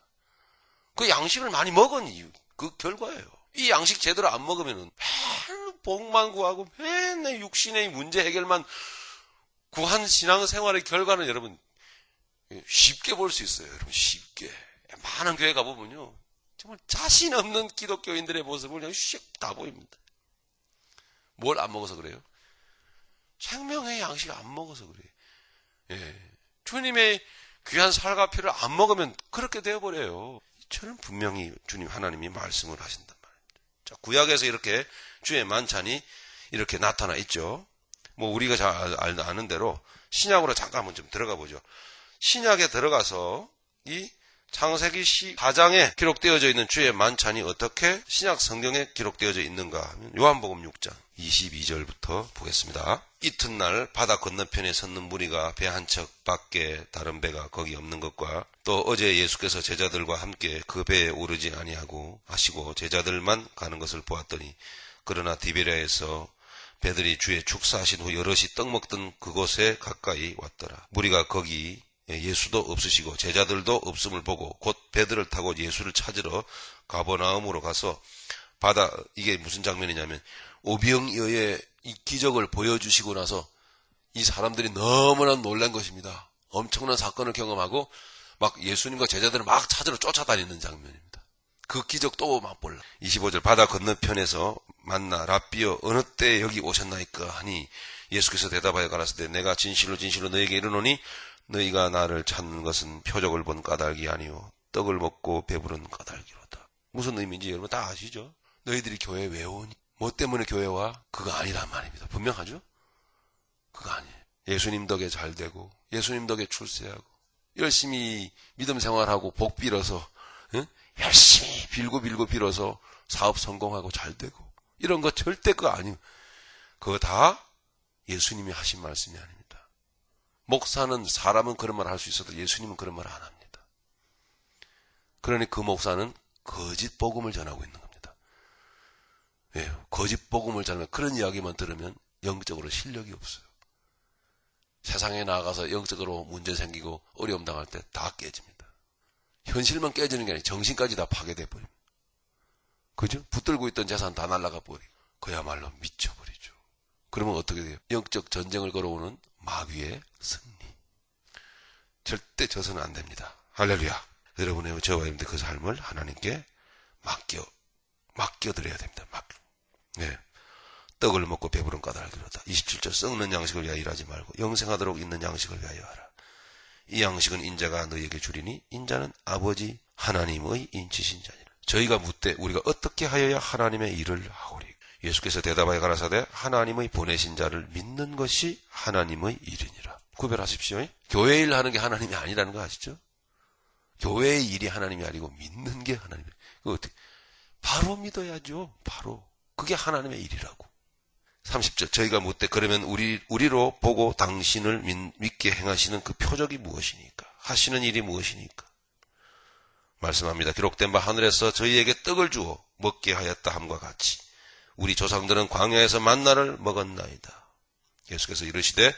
그 양식을 많이 먹은 이유, 그 결과예요. 이 양식 제대로 안 먹으면은 맨날 복만 구하고 맨날 육신의 문제 해결만 구한 신앙생활의 결과는 여러분 쉽게 볼 수 있어요. 여러분 쉽게. 많은 교회 가보면요. 정말 자신 없는 기독교인들의 모습을 그냥 슉 다 보입니다. 뭘 안 먹어서 그래요? 생명의 양식을 안 먹어서 그래요. 예. 주님의 귀한 살과 피를 안 먹으면 그렇게 되어버려요. 저는 분명히 주님 하나님이 말씀을 하신단 말입니다. 자, 구약에서 이렇게 주의 만찬이 이렇게 나타나 있죠. 뭐 우리가 잘 아는 대로 신약으로 잠깐 한번 좀 들어가 보죠. 신약에 들어가서 이 창세기 14장에 기록되어져 있는 주의 만찬이 어떻게 신약 성경에 기록되어져 있는가 하면 요한복음 6장 22절부터 보겠습니다. 이튿날 바다 건너편에 섰는 무리가 배 한 척 밖에 다른 배가 거기 없는 것과 또 어제 예수께서 제자들과 함께 그 배에 오르지 아니하고 하시고 제자들만 가는 것을 보았더니 그러나 디베랴에서 배들이 주의 축사하신 후 여럿이 떡 먹던 그곳에 가까이 왔더라. 무리가 거기 예수도 없으시고 제자들도 없음을 보고 곧 배들을 타고 예수를 찾으러 가버나움으로 가서 이게 무슨 장면이냐면 오병이어의 이 기적을 보여주시고 나서 이 사람들이 너무나 놀란 것입니다. 엄청난 사건을 경험하고 막 예수님과 제자들을 막 찾으러 쫓아다니는 장면입니다. 그 기적 또 맛볼라. 25절 바다 건너편에서 만나 랍비여 어느 때 여기 오셨나이까 하니 예수께서 대답하여 가라사대 내가 진실로 너에게 이르노니 너희가 나를 찾는 것은 표적을 본 까닭이 아니요 떡을 먹고 배부른 까닭이로다. 무슨 의미인지 여러분 다 아시죠? 너희들이 교회 왜 오니? 뭐 때문에 교회 와? 그거 아니란 말입니다. 분명하죠? 그거 아니에요. 예수님 덕에 잘 되고 예수님 덕에 출세하고 열심히 믿음 생활하고 복 빌어서 열심히 빌고 사업 성공하고 잘 되고 이런 거 절대 그거 아니에요. 그거 다 예수님이 하신 말씀이 아닙니다. 목사는 사람은 그런 말 할 수 있어도 예수님은 그런 말 안 합니다. 그러니 그 목사는 거짓 복음을 전하고 있는 겁니다. 예, 거짓 복음을 전하면 그런 이야기만 들으면 영적으로 실력이 없어요. 세상에 나가서 영적으로 문제 생기고 어려움 당할 때 다 깨집니다. 현실만 깨지는 게 아니라 정신까지 다 파괴돼 버립니다. 그죠? 붙들고 있던 재산 다 날아가 버리고 그야말로 미쳐버리죠. 그러면 어떻게 돼요? 영적 전쟁을 걸어오는 마귀의 승리. 절대 져서는 안 됩니다. 할렐루야. 여러분의 저와 여러분들 그 삶을 하나님께 맡겨드려야 됩니다. 네. 떡을 먹고 배부른 까닭을 이루다. 27절 썩는 양식을 위하여 일하지 말고 영생하도록 있는 양식을 위하여 하라. 이 양식은 인자가 너희에게 주리니 인자는 아버지 하나님의 인치신 자니라. 저희가 묻되 우리가 어떻게 하여야 하나님의 일을 하오리. 예수께서 대답하여 가라사대 하나님의 보내신 자를 믿는 것이 하나님의 일이니라. 구별하십시오. 교회 일 하는 게 하나님이 아니라는 거 아시죠? 교회의 일이 하나님이 아니고 믿는 게 하나님이에요. 그거 어떻게? 바로 믿어야죠. 바로. 그게 하나님의 일이라고. 30절 저희가 묻되 그러면 우리로 보고 당신을 믿게 행하시는 그 표적이 무엇이니까? 하시는 일이 무엇이니까? 말씀합니다. 기록된 바 하늘에서 저희에게 떡을 주어 먹게 하였다 함과 같이 우리 조상들은 광야에서 만나를 먹었나이다. 예수께서 이르시되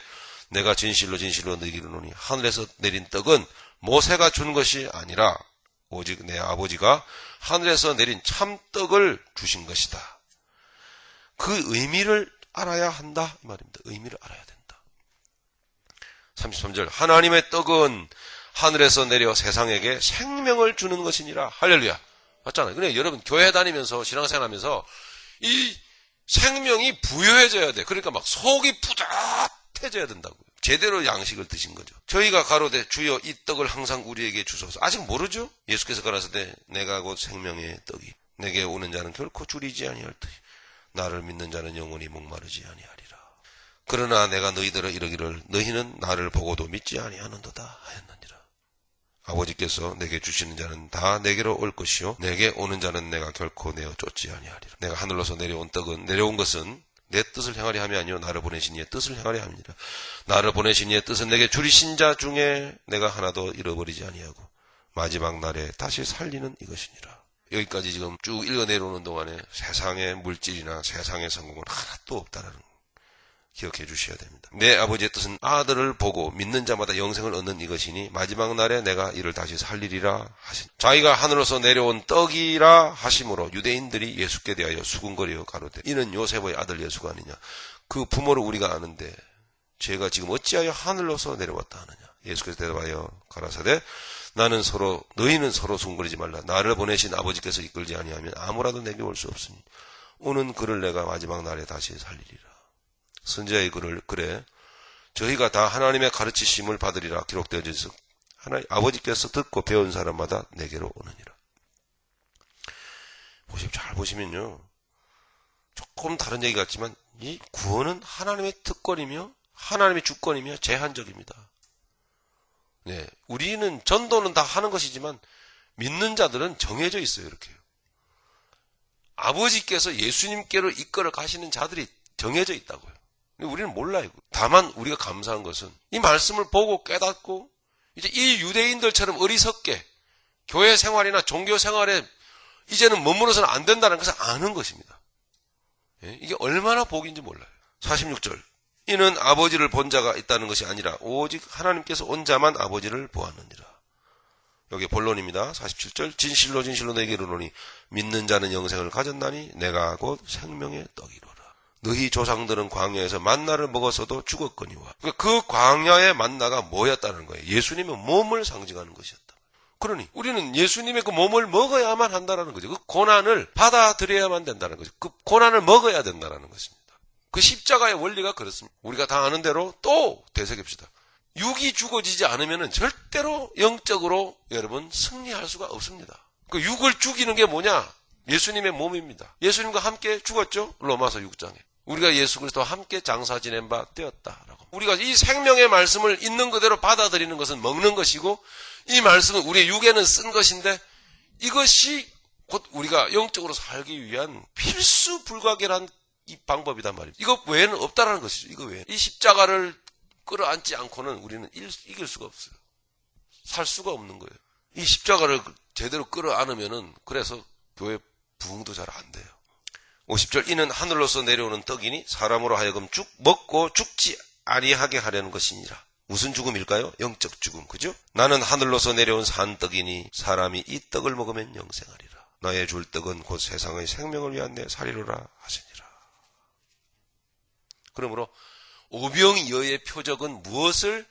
내가 진실로 너희에게 이르노니 하늘에서 내린 떡은 모세가 준 것이 아니라 오직 내 아버지가 하늘에서 내린 참떡을 주신 것이다. 그 의미를 알아야 한다 이 말입니다. 의미를 알아야 된다. 33절 하나님의 떡은 하늘에서 내려 세상에게 생명을 주는 것이니라. 할렐루야. 맞잖아요. 그래 여러분 교회 다니면서 신앙생활하면서 이 생명이 부여해져야 돼. 그러니까 막 속이 푸듯해져야 된다고요. 제대로 양식을 드신 거죠. 저희가 가로되 주여 이 떡을 항상 우리에게 주소서. 아직 모르죠? 예수께서 가라사대 내가 곧 생명의 떡이 내게 오는 자는 결코 줄이지 아니할 터이 나를 믿는 자는 영원히 목마르지 아니하리라. 그러나 내가 너희들을 이르기를 너희는 나를 보고도 믿지 아니하는도다 하였느니라. 아버지께서 내게 주시는 자는 다 내게로 올 것이요 내게 오는 자는 내가 결코 내어 쫓지 아니하리라. 내가 하늘로서 내려온 것은 내 뜻을 행하려 함이 아니요 나를 보내신 이의 뜻을 행하려 함이니라. 나를 보내신 이의 뜻은 내게 줄이신 자 중에 내가 하나도 잃어버리지 아니하고 마지막 날에 다시 살리는 이것이니라. 여기까지 지금 쭉 읽어 내려오는 동안에 세상의 물질이나 세상의 성공은 하나도 없다라는 거 기억해 주셔야 됩니다. 내 아버지의 뜻은 아들을 보고 믿는 자마다 영생을 얻는 이것이니 마지막 날에 내가 이를 다시 살리리라 하신. 자기가 하늘로서 내려온 떡이라 하심으로 유대인들이 예수께 대하여 수군거리어 가로되 이는 요셉의 아들 예수가 아니냐. 그 부모를 우리가 아는데 죄가 지금 어찌하여 하늘로서 내려왔다 하느냐. 예수께서 대답하여 가라사대 너희는 서로 수군거리지 말라. 나를 보내신 아버지께서 이끌지 아니하면 아무라도 내게 올 수 없으니 오는 그를 내가 마지막 날에 다시 살리리라. 선지자의 글을 그래 저희가 다 하나님의 가르치심을 받으리라 기록되어져 있어 아버지께서 듣고 배운 사람마다 내게로 오느니라. 잘 보시면요 조금 다른 얘기 같지만 이 구원은 하나님의 특권이며 하나님의 주권이며 제한적입니다. 네, 우리는 전도는 다 하는 것이지만 믿는 자들은 정해져 있어요. 이렇게 아버지께서 예수님께로 이끌어 가시는 자들이 정해져 있다고요. 우리는 몰라요. 다만 우리가 감사한 것은 이 말씀을 보고 깨닫고 이제 이 유대인들처럼 어리석게 교회 생활이나 종교 생활에 이제는 머무러서는 안 된다는 것을 아는 것입니다. 이게 얼마나 복인지 몰라요. 46절 이는 아버지를 본 자가 있다는 것이 아니라 오직 하나님께서 온 자만 아버지를 보았느니라. 여기 본론입니다. 47절 진실로 너에게 이르노니 믿는 자는 영생을 가졌나니 내가 곧 생명의 떡이로라. 너희 조상들은 광야에서 만나를 먹었어도 죽었거니와. 그 광야의 만나가 뭐였다는 거예요? 예수님의 몸을 상징하는 것이었다. 그러니 우리는 예수님의 그 몸을 먹어야만 한다는 거죠. 그 고난을 받아들여야만 된다는 거죠. 그 고난을 먹어야 된다는 것입니다. 그 십자가의 원리가 그렇습니다. 우리가 다 아는 대로 또 되새깁시다. 육이 죽어지지 않으면 절대로 영적으로 여러분 승리할 수가 없습니다. 그 육을 죽이는 게 뭐냐? 예수님의 몸입니다. 예수님과 함께 죽었죠? 로마서 6장에. 우리가 예수 그리스도와 함께 장사 지낸 바 되었다라고. 우리가 이 생명의 말씀을 있는 그대로 받아들이는 것은 먹는 것이고 이 말씀은 우리의 육에는 쓴 것인데 이것이 곧 우리가 영적으로 살기 위한 필수 불가결한 이 방법이단 말입니다. 이거 외에는 없다라는 것이죠. 이거 외에. 이 십자가를 끌어안지 않고는 우리는 이길 수가 없어요. 살 수가 없는 거예요. 이 십자가를 제대로 끌어안으면은 그래서 교회 부흥도 잘 안 돼요. 50절 이는 하늘로서 내려오는 떡이니 사람으로 하여금 먹고 죽지 아니하게 하려는 것이니라. 무슨 죽음일까요? 영적 죽음. 그죠? 나는 하늘로서 내려온 산떡이니 사람이 이 떡을 먹으면 영생하리라. 너의 줄 떡은 곧 세상의 생명을 위한 내 살이로라 하시니라. 그러므로 오병이어의 표적은 무엇을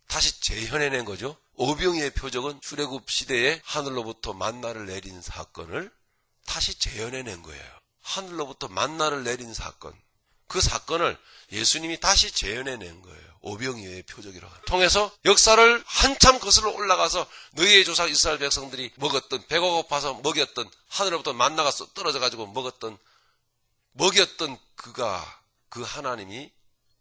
다시 재현해낸 거죠? 오병이어의 표적은 출애굽 시대에 하늘로부터 만나를 내린 사건을 다시 재현해낸 거예요. 하늘로부터 만나를 내린 사건. 그 사건을 예수님이 다시 재현해낸 거예요. 오병이어의 표적이라고 합니다. 통해서 역사를 한참 거슬러 올라가서 너희의 조상 이스라엘 백성들이 먹었던 배가 고파서 먹였던 하늘로부터 만나가 떨어져 가지고 먹였던 그 하나님이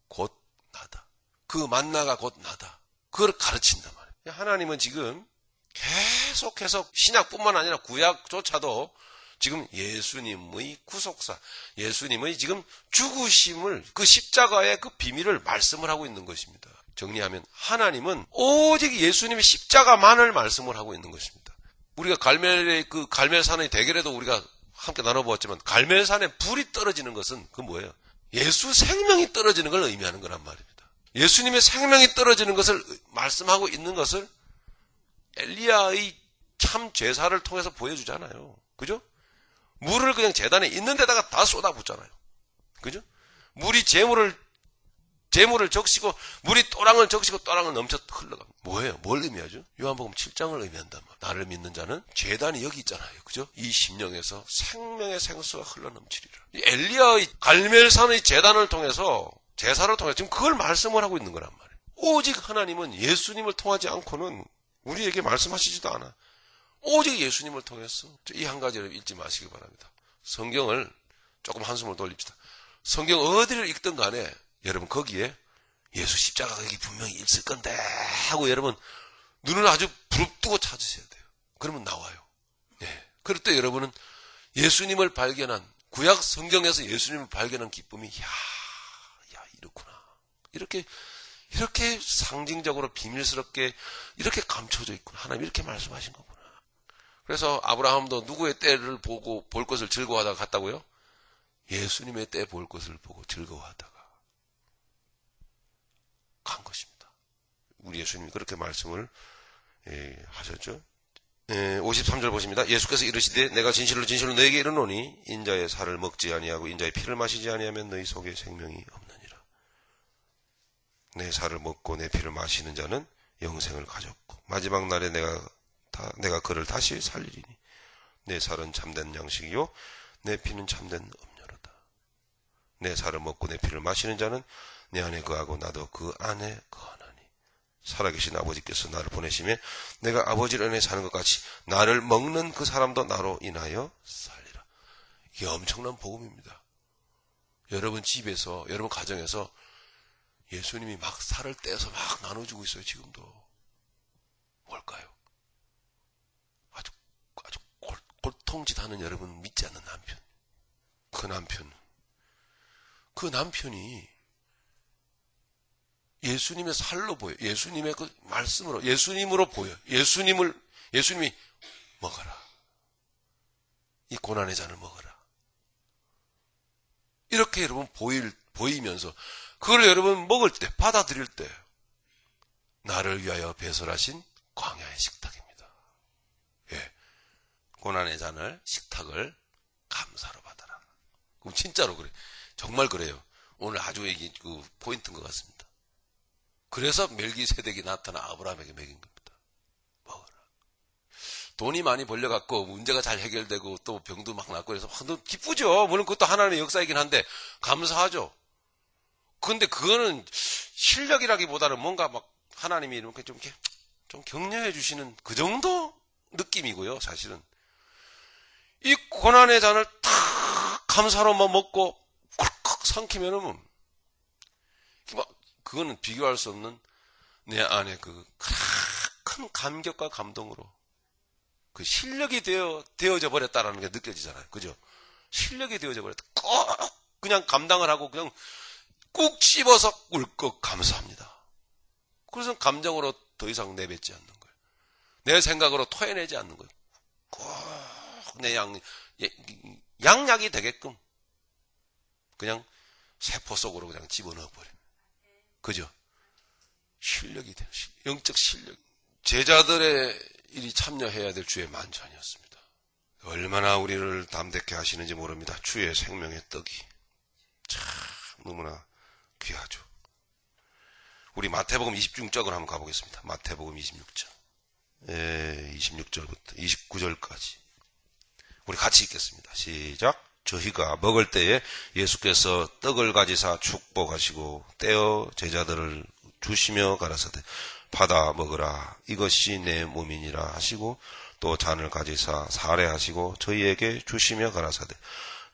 곧 나다. 그 만나가 곧 나다. 그걸 가르친단 말이에요. 하나님은 지금 계속해서 신약뿐만 아니라 구약조차도 지금 예수님의 구속사, 예수님의 지금 죽으심을 그 십자가의 그 비밀을 말씀을 하고 있는 것입니다. 정리하면 하나님은 오직 예수님의 십자가만을 말씀을 하고 있는 것입니다. 우리가 갈멜산의 대결에도 우리가 함께 나눠보았지만 갈멜산에 불이 떨어지는 것은 그 뭐예요? 예수 생명이 떨어지는 걸 의미하는 거란 말입니다. 예수님의 생명이 떨어지는 것을 말씀하고 있는 것을 엘리야의 참 제사를 통해서 보여주잖아요. 그죠? 물을 그냥 제단에 있는 데다가 다 쏟아붓잖아요. 그죠? 물이 재물을 재물을 적시고 물이 또랑을 적시고 또랑을 넘쳐 흘러갑니다. 뭐예요? 뭘 의미하죠? 요한복음 7장을 의미한다. 나를 믿는 자는 제단이 여기 있잖아요. 그죠? 이 심령에서 생명의 생수가 흘러넘치리라. 이 엘리야의 갈멜산의 제단을 통해서 제사를 통해서 지금 그걸 말씀을 하고 있는 거란 말이에요. 오직 하나님은 예수님을 통하지 않고는 우리에게 말씀하시지도 않아. 오직 예수님을 통해서 이 한 가지를 잊지 마시기 바랍니다. 성경을 조금 한숨을 돌립시다. 성경 어디를 읽든 간에 여러분 거기에 예수 십자가가 여기 분명히 있을 건데 하고 여러분 눈을 아주 부릅뜨고 찾으셔야 돼요. 그러면 나와요. 네. 그럴 때 여러분은 예수님을 발견한 구약 성경에서 예수님을 발견한 기쁨이 이렇구나. 이렇게 상징적으로 비밀스럽게 이렇게 감춰져 있구나. 하나님 이렇게 말씀하신 거구나. 그래서 아브라함도 누구의 때를 보고 볼 것을 즐거워하다가 갔다고요? 예수님의 때 볼 것을 보고 즐거워하다가 간 것입니다. 우리 예수님이 그렇게 말씀을 하셨죠. 53절 보십니다. 예수께서 이르시되 내가 진실로 진실로 너에게 이르노니 인자의 살을 먹지 아니하고 인자의 피를 마시지 아니하면 너희 속에 생명이 없느니라. 내 살을 먹고 내 피를 마시는 자는 영생을 가졌고 마지막 날에 내가 그를 다시 살리리니 내 살은 참된 양식이요 내 피는 참된 음료로다. 내 살을 먹고 내 피를 마시는 자는 내 안에 거하고 나도 그 안에 거하나니 살아계신 아버지께서 나를 보내시며 내가 아버지를 안에 사는 것 같이 나를 먹는 그 사람도 나로 인하여 살리라. 이게 엄청난 복음입니다. 여러분 집에서 여러분 가정에서 예수님이 막 살을 떼서 막 나눠주고 있어요. 지금도. 뭘까요? 아주 골통짓하는 여러분 믿지 않는 남편. 그 남편이 예수님의 살로 보여. 예수님의 그 말씀으로, 예수님으로 보여. 예수님이 먹어라. 이 고난의 잔을 먹어라. 이렇게 여러분 보이면서, 그걸 여러분 먹을 때, 받아들일 때, 나를 위하여 배설하신 광야의 식탁입니다. 예. 고난의 잔을, 식탁을 감사로 받아라. 그럼 진짜로 그래. 정말 그래요. 오늘 아주 이게 그 포인트인 것 같습니다. 그래서 멜기세덱이 나타나 아브라함에게 먹인 겁니다. 먹어라. 돈이 많이 벌려갖고 문제가 잘 해결되고 또 병도 막 낫고 그래서 기쁘죠. 물론 그것도 하나님의 역사이긴 한데 감사하죠. 근데 그거는 실력이라기보다는 뭔가 막 하나님이 이렇게 좀 격려해 주시는 그 정도 느낌이고요. 사실은 이 고난의 잔을 탁 감사로만 먹고 꿀꺽 삼키면은 그거는 비교할 수 없는 내 안에 그 큰 감격과 감동으로 그 실력이 되어져 버렸다라는 게 느껴지잖아요. 그죠? 실력이 되어져 버렸다. 꼭 그냥 감당을 하고 그냥 꾹 씹어서 꿀꺽 감사합니다. 그래서 감정으로 더 이상 내뱉지 않는 거예요. 내 생각으로 토해내지 않는 거예요. 꼭 내 양약이 되게끔 그냥 세포 속으로 그냥 집어넣어 버립니다. 그죠? 실력이 돼요. 영적 실력. 제자들의 일이 참여해야 될 주의 만찬이었습니다. 얼마나 우리를 담대케 하시는지 모릅니다. 주의 생명의 떡이 참 너무나 귀하죠. 우리 마태복음 26장을 한번 가보겠습니다. 마태복음 26장. 26절부터 29절까지. 우리 같이 읽겠습니다. 시작. 저희가 먹을 때에 예수께서 떡을 가지사 축복하시고 떼어 제자들을 주시며 가라사대 받아 먹으라 이것이 내 몸이니라 하시고 또 잔을 가지사 사례하시고 저희에게 주시며 가라사대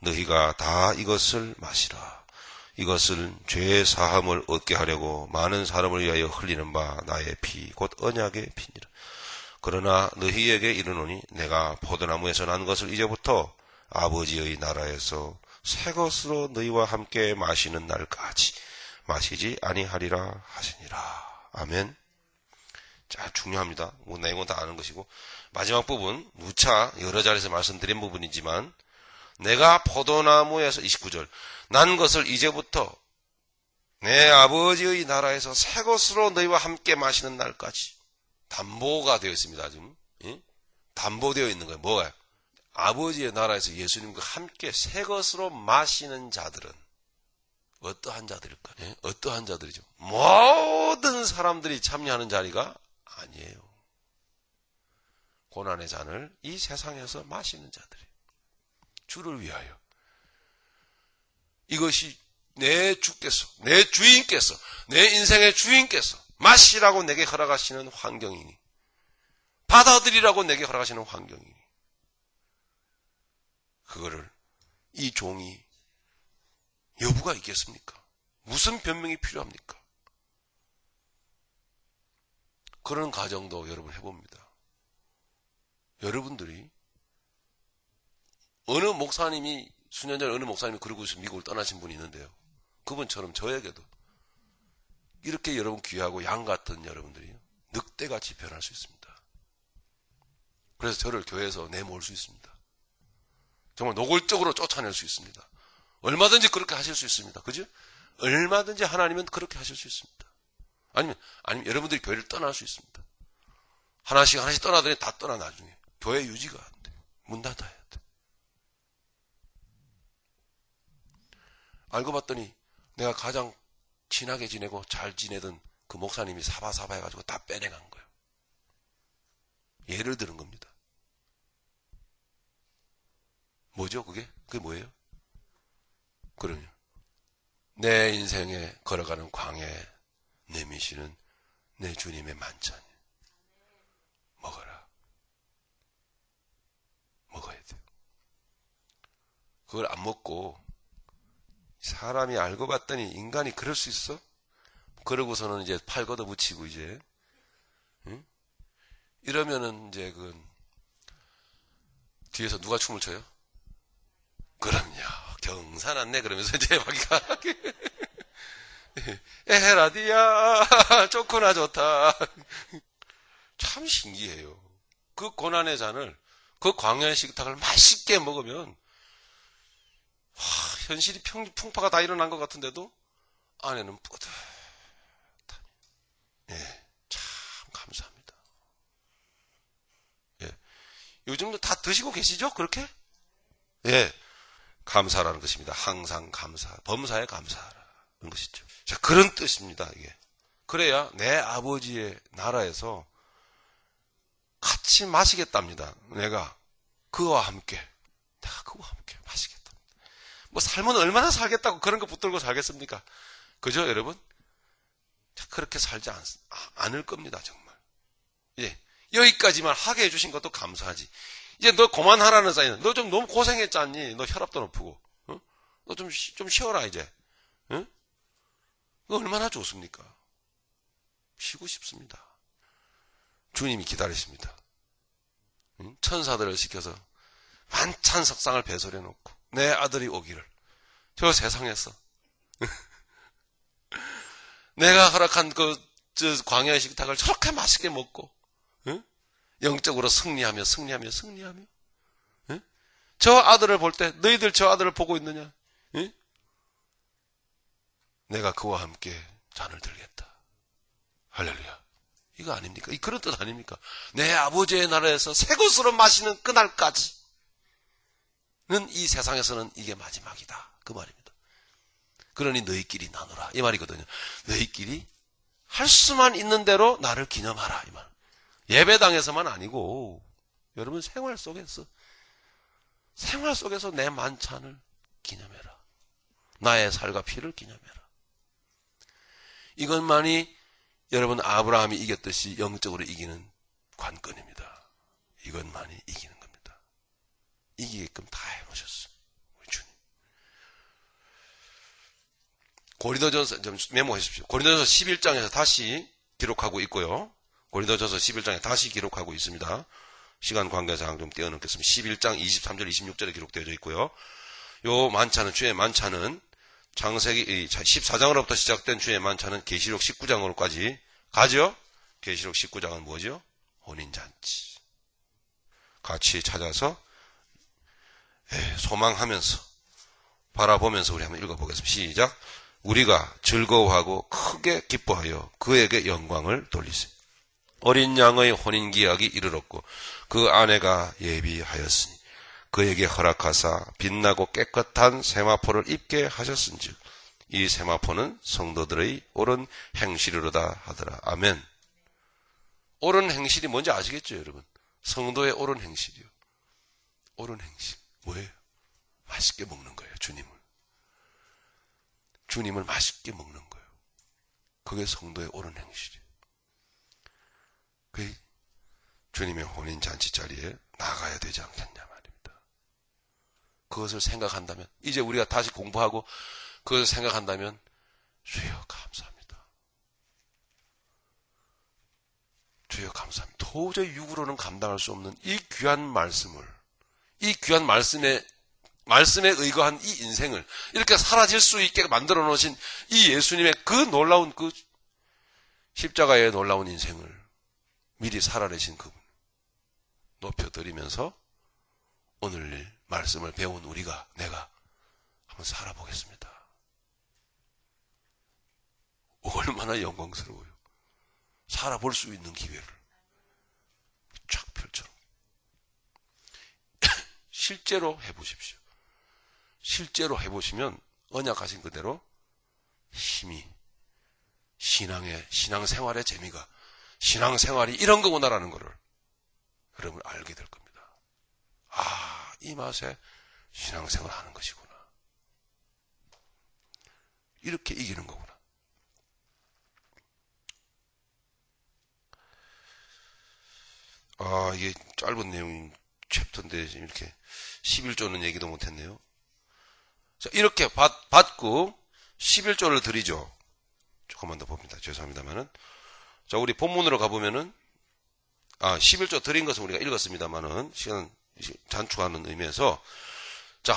너희가 다 이것을 마시라 이것은 죄의 사함을 얻게 하려고 많은 사람을 위하여 흘리는 바 나의 피 곧 언약의 피니라. 그러나 너희에게 이르노니 내가 포도나무에서 난 것을 이제부터 아버지의 나라에서 새 것으로 너희와 함께 마시는 날까지 마시지 아니하리라 하시니라. 아멘. 자, 중요합니다. 뭐 내용은 다 아는 것이고 마지막 부분 누차 여러 자리에서 말씀드린 부분이지만 내가 포도나무에서 29절 난 것을 이제부터 내 아버지의 나라에서 새 것으로 너희와 함께 마시는 날까지 담보가 되어 있습니다. 지금 담보되어 있는 거예요. 뭐가요? 아버지의 나라에서 예수님과 함께 새 것으로 마시는 자들은 어떠한 자들일까? 예? 어떠한 자들이죠? 모든 사람들이 참여하는 자리가 아니에요. 고난의 잔을 이 세상에서 마시는 자들이 주를 위하여. 이것이 내 주께서, 내 주인께서, 내 인생의 주인께서 마시라고 내게 허락하시는 환경이니, 받아들이라고 내게 허락하시는 환경이니, 그거를 이 종이 여부가 있겠습니까? 무슨 변명이 필요합니까? 그런 가정도 여러분 해봅니다. 여러분들이 어느 목사님이 수년 전에 어느 목사님이 그러고 있어 미국을 떠나신 분이 있는데요. 그분처럼 저에게도 이렇게 여러분 귀하고 양 같은 여러분들이 늑대같이 변할 수 있습니다. 그래서 저를 교회에서 내모을 수 있습니다. 정말 노골적으로 쫓아낼 수 있습니다. 얼마든지 그렇게 하실 수 있습니다. 그죠? 얼마든지 하나님은 그렇게 하실 수 있습니다. 아니면 여러분들이 교회를 떠날 수 있습니다. 하나씩 떠나더니 다 떠나 나중에 교회 유지가 안 돼. 문 닫아야 돼. 알고 봤더니 내가 가장 친하게 지내고 잘 지내던 그 목사님이 사바사바 해가지고 다 빼내간 거예요. 예를 들은 겁니다. 뭐죠 그게? 그게 뭐예요? 그러면 내 인생에 걸어가는 광야에 내미시는 내 주님의 만찬 먹어라. 먹어야 돼요. 그걸 안 먹고 사람이 알고 봤더니 인간이 그럴 수 있어? 그러고서는 이제 팔 걷어붙이고 이제 응? 이러면은 이제 그 뒤에서 누가 춤을 춰요? 그럼요. 경사났네 그러면서 이제 마귀가 에헤라디야 좋구나 좋다. 참 신기해요. 그 고난의 잔을 그 광야의 식탁을 맛있게 먹으면 현실이 풍파가 다 일어난 것 같은데도 안에는 뿌듯하니. 예, 참 감사합니다. 예, 요즘도 다 드시고 계시죠? 그렇게? 예, 감사라는 것입니다. 항상 감사, 범사에 감사하라는 것이죠. 자, 그런 뜻입니다. 이게 그래야 내 아버지의 나라에서 같이 마시겠답니다. 내가 그와 함께 마시겠다. 뭐 삶은 얼마나 살겠다고 그런 거 붙들고 살겠습니까? 그죠, 여러분? 자, 그렇게 살지 않을 겁니다, 정말. 예, 여기까지만 하게 해주신 것도 감사하지. 이제 너 그만하라는 사이는 너 좀 너무 고생했잖니. 너 혈압도 높고, 어? 너 좀 쉬어라 이제. 응? 너 얼마나 좋습니까? 쉬고 싶습니다. 주님이 기다리십니다. 응? 천사들을 시켜서 만찬 석상을 배설해 놓고 내 아들이 오기를 저 세상에서 내가 허락한 저 광야의 식탁을 저렇게 맛있게 먹고 응? 영적으로 승리하며 응? 저 아들을 볼 때 너희들 저 아들을 보고 있느냐? 응? 내가 그와 함께 잔을 들겠다. 할렐루야. 이거 아닙니까? 그런 뜻 아닙니까? 내 아버지의 나라에서 새 것으로 마시는 그날까지는 이 세상에서는 이게 마지막이다. 그 말입니다. 그러니 너희끼리 나누라. 이 말이거든요. 너희끼리 할 수만 있는 대로 나를 기념하라. 이 말. 예배당에서만 아니고 여러분 생활 속에서 내 만찬을 기념해라. 나의 살과 피를 기념해라. 이것만이 여러분 아브라함이 이겼듯이 영적으로 이기는 관건입니다. 이것만이 이기는 겁니다. 이기게끔 다 해놓으셨어요. 우리 주님. 고린도전서 좀 메모하십시오. 고린도전서 11장에서 다시 기록하고 있고요. 고린도전서 11장에 다시 기록하고 있습니다. 시간 관계상 좀 떼어놓겠습니다. 11장 23절 26절에 기록되어 있고요. 요 만찬은 주의 만찬은 창세기 14장으로부터 시작된 주의 만찬은 계시록 19장으로까지 가죠. 계시록 19장은 뭐죠? 혼인잔치. 같이 찾아서 소망하면서 바라보면서 우리 한번 읽어보겠습니다. 시작. 우리가 즐거워하고 크게 기뻐하여 그에게 영광을 돌리세. 어린 양의 혼인기약이 이르렀고 그 아내가 예비하였으니 그에게 허락하사 빛나고 깨끗한 세마포를 입게 하셨은즉 이 세마포는 성도들의 옳은 행실이로다 하더라. 아멘. 옳은 행실이 뭔지 아시겠죠, 여러분? 성도의 옳은 행실이요. 옳은 행실. 뭐예요? 맛있게 먹는 거예요, 주님을. 주님을 맛있게 먹는 거예요. 그게 성도의 옳은 행실이에요. 그게 주님의 혼인잔치 자리에 나가야 되지 않겠냐 말입니다. 그것을 생각한다면, 이제 우리가 다시 공부하고 그것을 생각한다면, 주여 감사합니다. 주여 감사합니다. 도저히 육으로는 감당할 수 없는 이 귀한 말씀을, 이 귀한 말씀에 의거한 이 인생을 이렇게 사라질 수 있게 만들어 놓으신 이 예수님의 그 놀라운 그 십자가의 놀라운 인생을 미리 살아내신 그분 높여드리면서 오늘 말씀을 배운 우리가, 내가 한번 살아보겠습니다. 얼마나 영광스러워요. 살아볼 수 있는 기회를 쫙 펼쳐놓고 실제로 해보십시오. 실제로 해보시면 언약하신 그대로 힘이, 신앙생활의 재미가, 신앙생활이 이런 거구나라는 것을 여러분 알게 될 겁니다. 아, 이 맛에 신앙생활 하는 것이구나. 이렇게 이기는 거구나. 아, 이게 짧은 내용인 챕터인데 이렇게 11조는 얘기도 못했네요. 자, 이렇게 받고 11조를 드리죠. 조금만 더 봅니다. 죄송합니다만은. 자, 우리 본문으로 가보면은, 11조 드린 것은 우리가 읽었습니다만은, 시간 단축하는 의미에서, 자,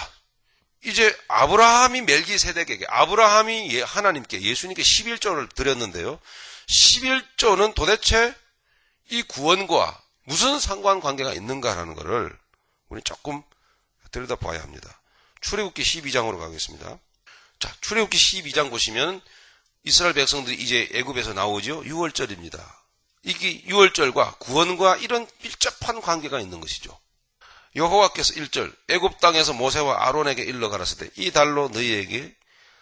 이제 아브라함이 멜기세덱에게, 아브라함이 하나님께, 예수님께 11조를 드렸는데요. 11조는 도대체 이 구원과 무슨 상관관계가 있는가라는 것을 우리 조금 들여다봐야 합니다. 출애굽기 12장으로 가겠습니다. 자, 출애굽기 12장 보시면 이스라엘 백성들이 이제 애굽에서 나오죠. 6월절입니다. 이게 6월절과 구원과 이런 밀접한 관계가 있는 것이죠. 여호와께서 1절 애굽 땅에서 모세와 아론에게 일러 가라사대 이 달로 너희에게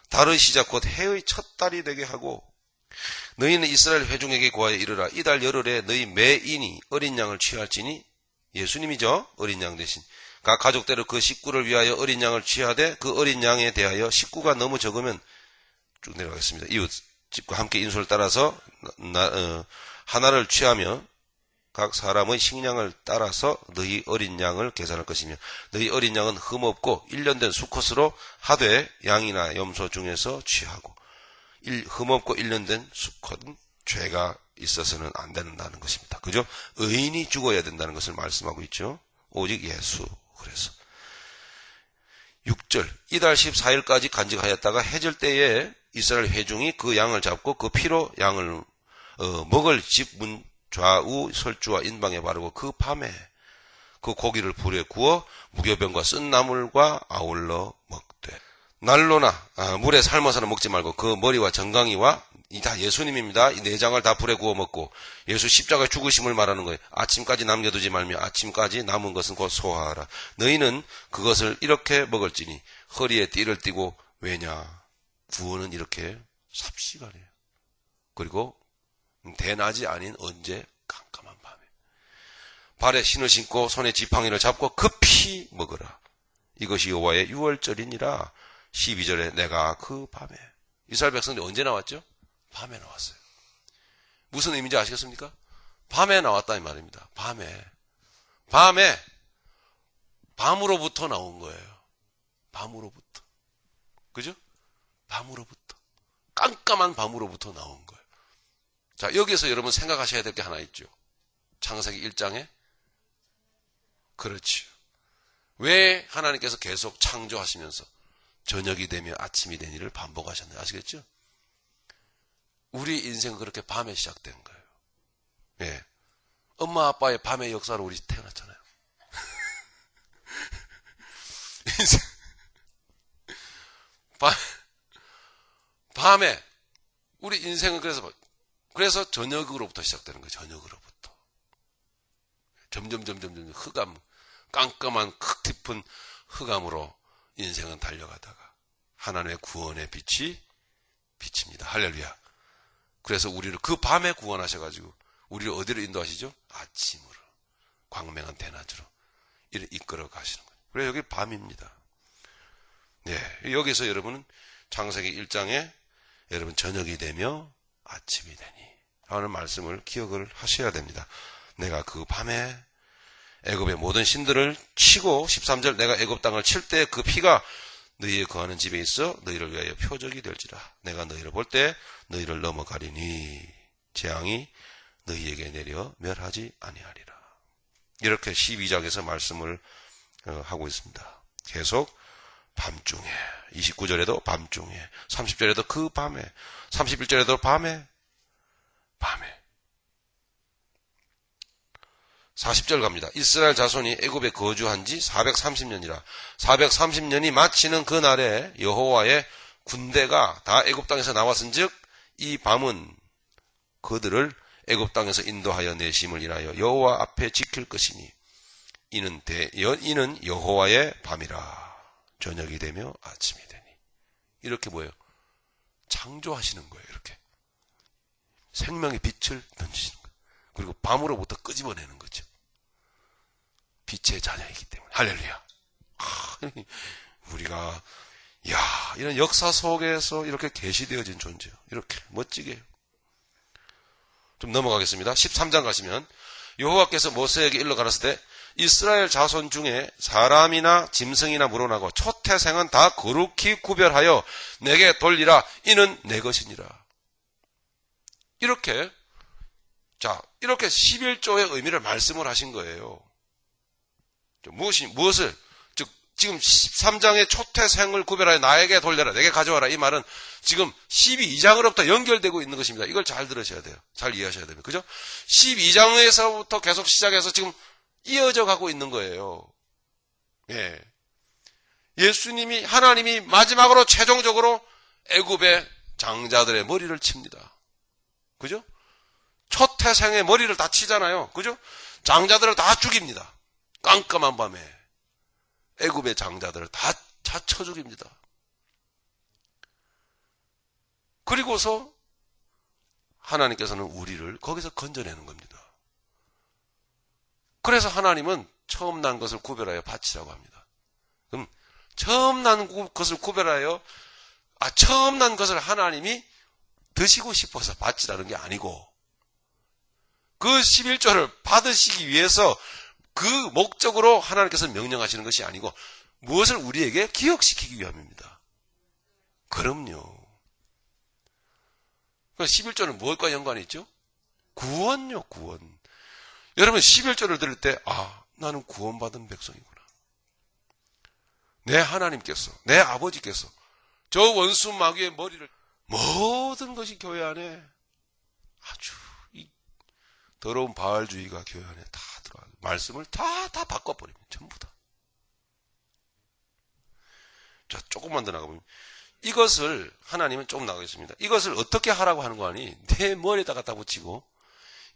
달의 시작 곧 해의 첫 달이 되게 하고 너희는 이스라엘 회중에게 고하여 이르라 이 달 열흘에 너희 매인이 어린 양을 취할지니 예수님이죠. 어린 양 대신 각 가족대로 그 식구를 위하여 어린 양을 취하되 그 어린 양에 대하여 식구가 너무 적으면 쭉 내려가겠습니다. 이웃집과 함께 인수를 따라서 하나를 취하며 각 사람의 식량을 따라서 너희 어린 양을 계산할 것이며 너희 어린 양은 흠없고 1년 된 수컷으로 하되 양이나 염소 중에서 취하고 흠없고 1년 된 수컷은 죄가 있어서는 안 된다는 것입니다. 그죠? 의인이 죽어야 된다는 것을 말씀하고 있죠. 오직 예수. 그래서 6절 이달 14일까지 간직하였다가 해질 때에 이스라엘 회중이 그 양을 잡고 그 피로 양을 먹을 집 문 좌우 설주와 인방에 바르고 그 밤에 그 고기를 불에 구워 무교병과 쓴 나물과 아울러 먹되 난로나 물에 삶아서는 먹지 말고 그 머리와 정강이와 이 다 예수님입니다. 이 내장을 다 불에 구워 먹고 예수 십자가의 죽으심을 말하는 거예요. 아침까지 남겨두지 말며 아침까지 남은 것은 곧 소화하라. 너희는 그것을 이렇게 먹을지니 허리에 띠를 띠고 왜냐 구원은 이렇게 삽시간이에요. 그리고 대낮이 아닌 언제 깜깜한 밤에 발에 신을 신고 손에 지팡이를 잡고 급히 먹으라. 이것이 여호와의 유월절이니라. 12절에 내가 그 밤에 이스라엘 백성들이 언제 나왔죠? 밤에 나왔어요. 무슨 의미인지 아시겠습니까? 밤에 나왔다 이 말입니다. 밤으로부터 나온 거예요. 밤으로부터. 그죠? 밤으로부터. 깜깜한 밤으로부터 나온 거예요. 자, 여기에서 여러분 생각하셔야 될 게 하나 있죠. 창세기 1장에. 그렇지요. 왜 하나님께서 계속 창조하시면서 저녁이 되며 아침이 된 일을 반복하셨나요? 아시겠죠? 우리 인생은 그렇게 밤에 시작된 거예요. 예. 엄마 아빠의 밤의 역사로 우리 태어났잖아요. 인생 밤에 우리 인생은 그래서 저녁으로부터 시작되는 거예요. 저녁으로부터. 점점 흑암, 깜깜한 깊은 흑암으로 인생은 달려가다가 하나님의 구원의 빛이 빛입니다. 할렐루야. 그래서 우리를 그 밤에 구원하셔가지고 우리를 어디로 인도하시죠? 아침으로, 광명한 대낮으로 이를 이끌어 가시는 거예요. 그래서 여기 밤입니다. 네, 여기서 여러분은 창세기 1장에 여러분 저녁이 되며 아침이 되니 하는 말씀을 기억을 하셔야 됩니다. 내가 그 밤에 애굽의 모든 신들을 치고 13절 내가 애굽 땅을 칠 때 그 피가 너희의 거하는 집에 있어 너희를 위하여 표적이 될지라. 내가 너희를 볼 때 너희를 넘어가리니 재앙이 너희에게 내려 멸하지 아니하리라. 이렇게 12장에서 말씀을 하고 있습니다. 계속 밤중에, 29절에도 밤중에, 30절에도 그 밤에, 31절에도 밤에 40절 갑니다. 이스라엘 자손이 애굽에 거주한 지 430년이라. 430년이 마치는 그 날에 여호와의 군대가 다 애굽 땅에서 나왔은즉 이 밤은 그들을 애굽 땅에서 인도하여 내심을 인하여 여호와 앞에 지킬 것이니 이는 여호와의 밤이라. 저녁이 되며 아침이 되니. 이렇게 뭐예요? 창조하시는 거예요. 이렇게 생명의 빛을 던지시는 거예요. 그리고 밤으로부터 끄집어내는 거죠. 빛의 자녀이기 때문에. 할렐루야. 우리가 이런 역사 속에서 이렇게 계시되어진 존재요. 이렇게 멋지게. 좀 넘어가겠습니다. 13장 가시면 여호와께서 모세에게 일러 가라사대 이스라엘 자손 중에 사람이나 짐승이나 물어나고 초태생은 다 거룩히 구별하여 내게 돌리라. 이는 내 것이니라. 이렇게 11조의 의미를 말씀을 하신 거예요. 무엇을? 즉, 지금 13장의 초태생을 구별하여 나에게 돌려라, 내게 가져와라. 이 말은 지금 12장으로부터 연결되고 있는 것입니다. 이걸 잘 들으셔야 돼요. 잘 이해하셔야 됩니다. 그죠? 12장에서부터 계속 시작해서 지금 이어져 가고 있는 거예요. 예. 예수님이, 하나님이 마지막으로 최종적으로 애굽의 장자들의 머리를 칩니다. 그죠? 초태생의 머리를 다 치잖아요. 그죠? 장자들을 다 죽입니다. 깜깜한 밤에 애굽의 장자들을 다 쳐 죽입니다. 그리고서 하나님께서는 우리를 거기서 건져내는 겁니다. 그래서 하나님은 처음 난 것을 구별하여 바치라고 합니다. 그럼 처음 난 것을 구별하여 처음 난 것을 하나님이 드시고 싶어서 바치라는 게 아니고 그 11조를 받으시기 위해서 그 목적으로 하나님께서 명령하시는 것이 아니고 무엇을 우리에게 기억시키기 위함입니다. 그럼요. 11조는 무엇과 연관이 있죠? 구원요, 구원. 여러분 11조를 들을 때 나는 구원받은 백성이구나. 내 하나님께서, 내 아버지께서 저 원수 마귀의 머리를 모든 것이 교회 안에 아주 더러운 바알주의가 교회 안에 다 들어가요. 말씀을 다 바꿔버립니다. 전부 다. 자, 조금만 더 나가보면 이것을 하나님은 조금 나가겠습니다. 이것을 어떻게 하라고 하는 거 아니? 내 머리에다 갖다 붙이고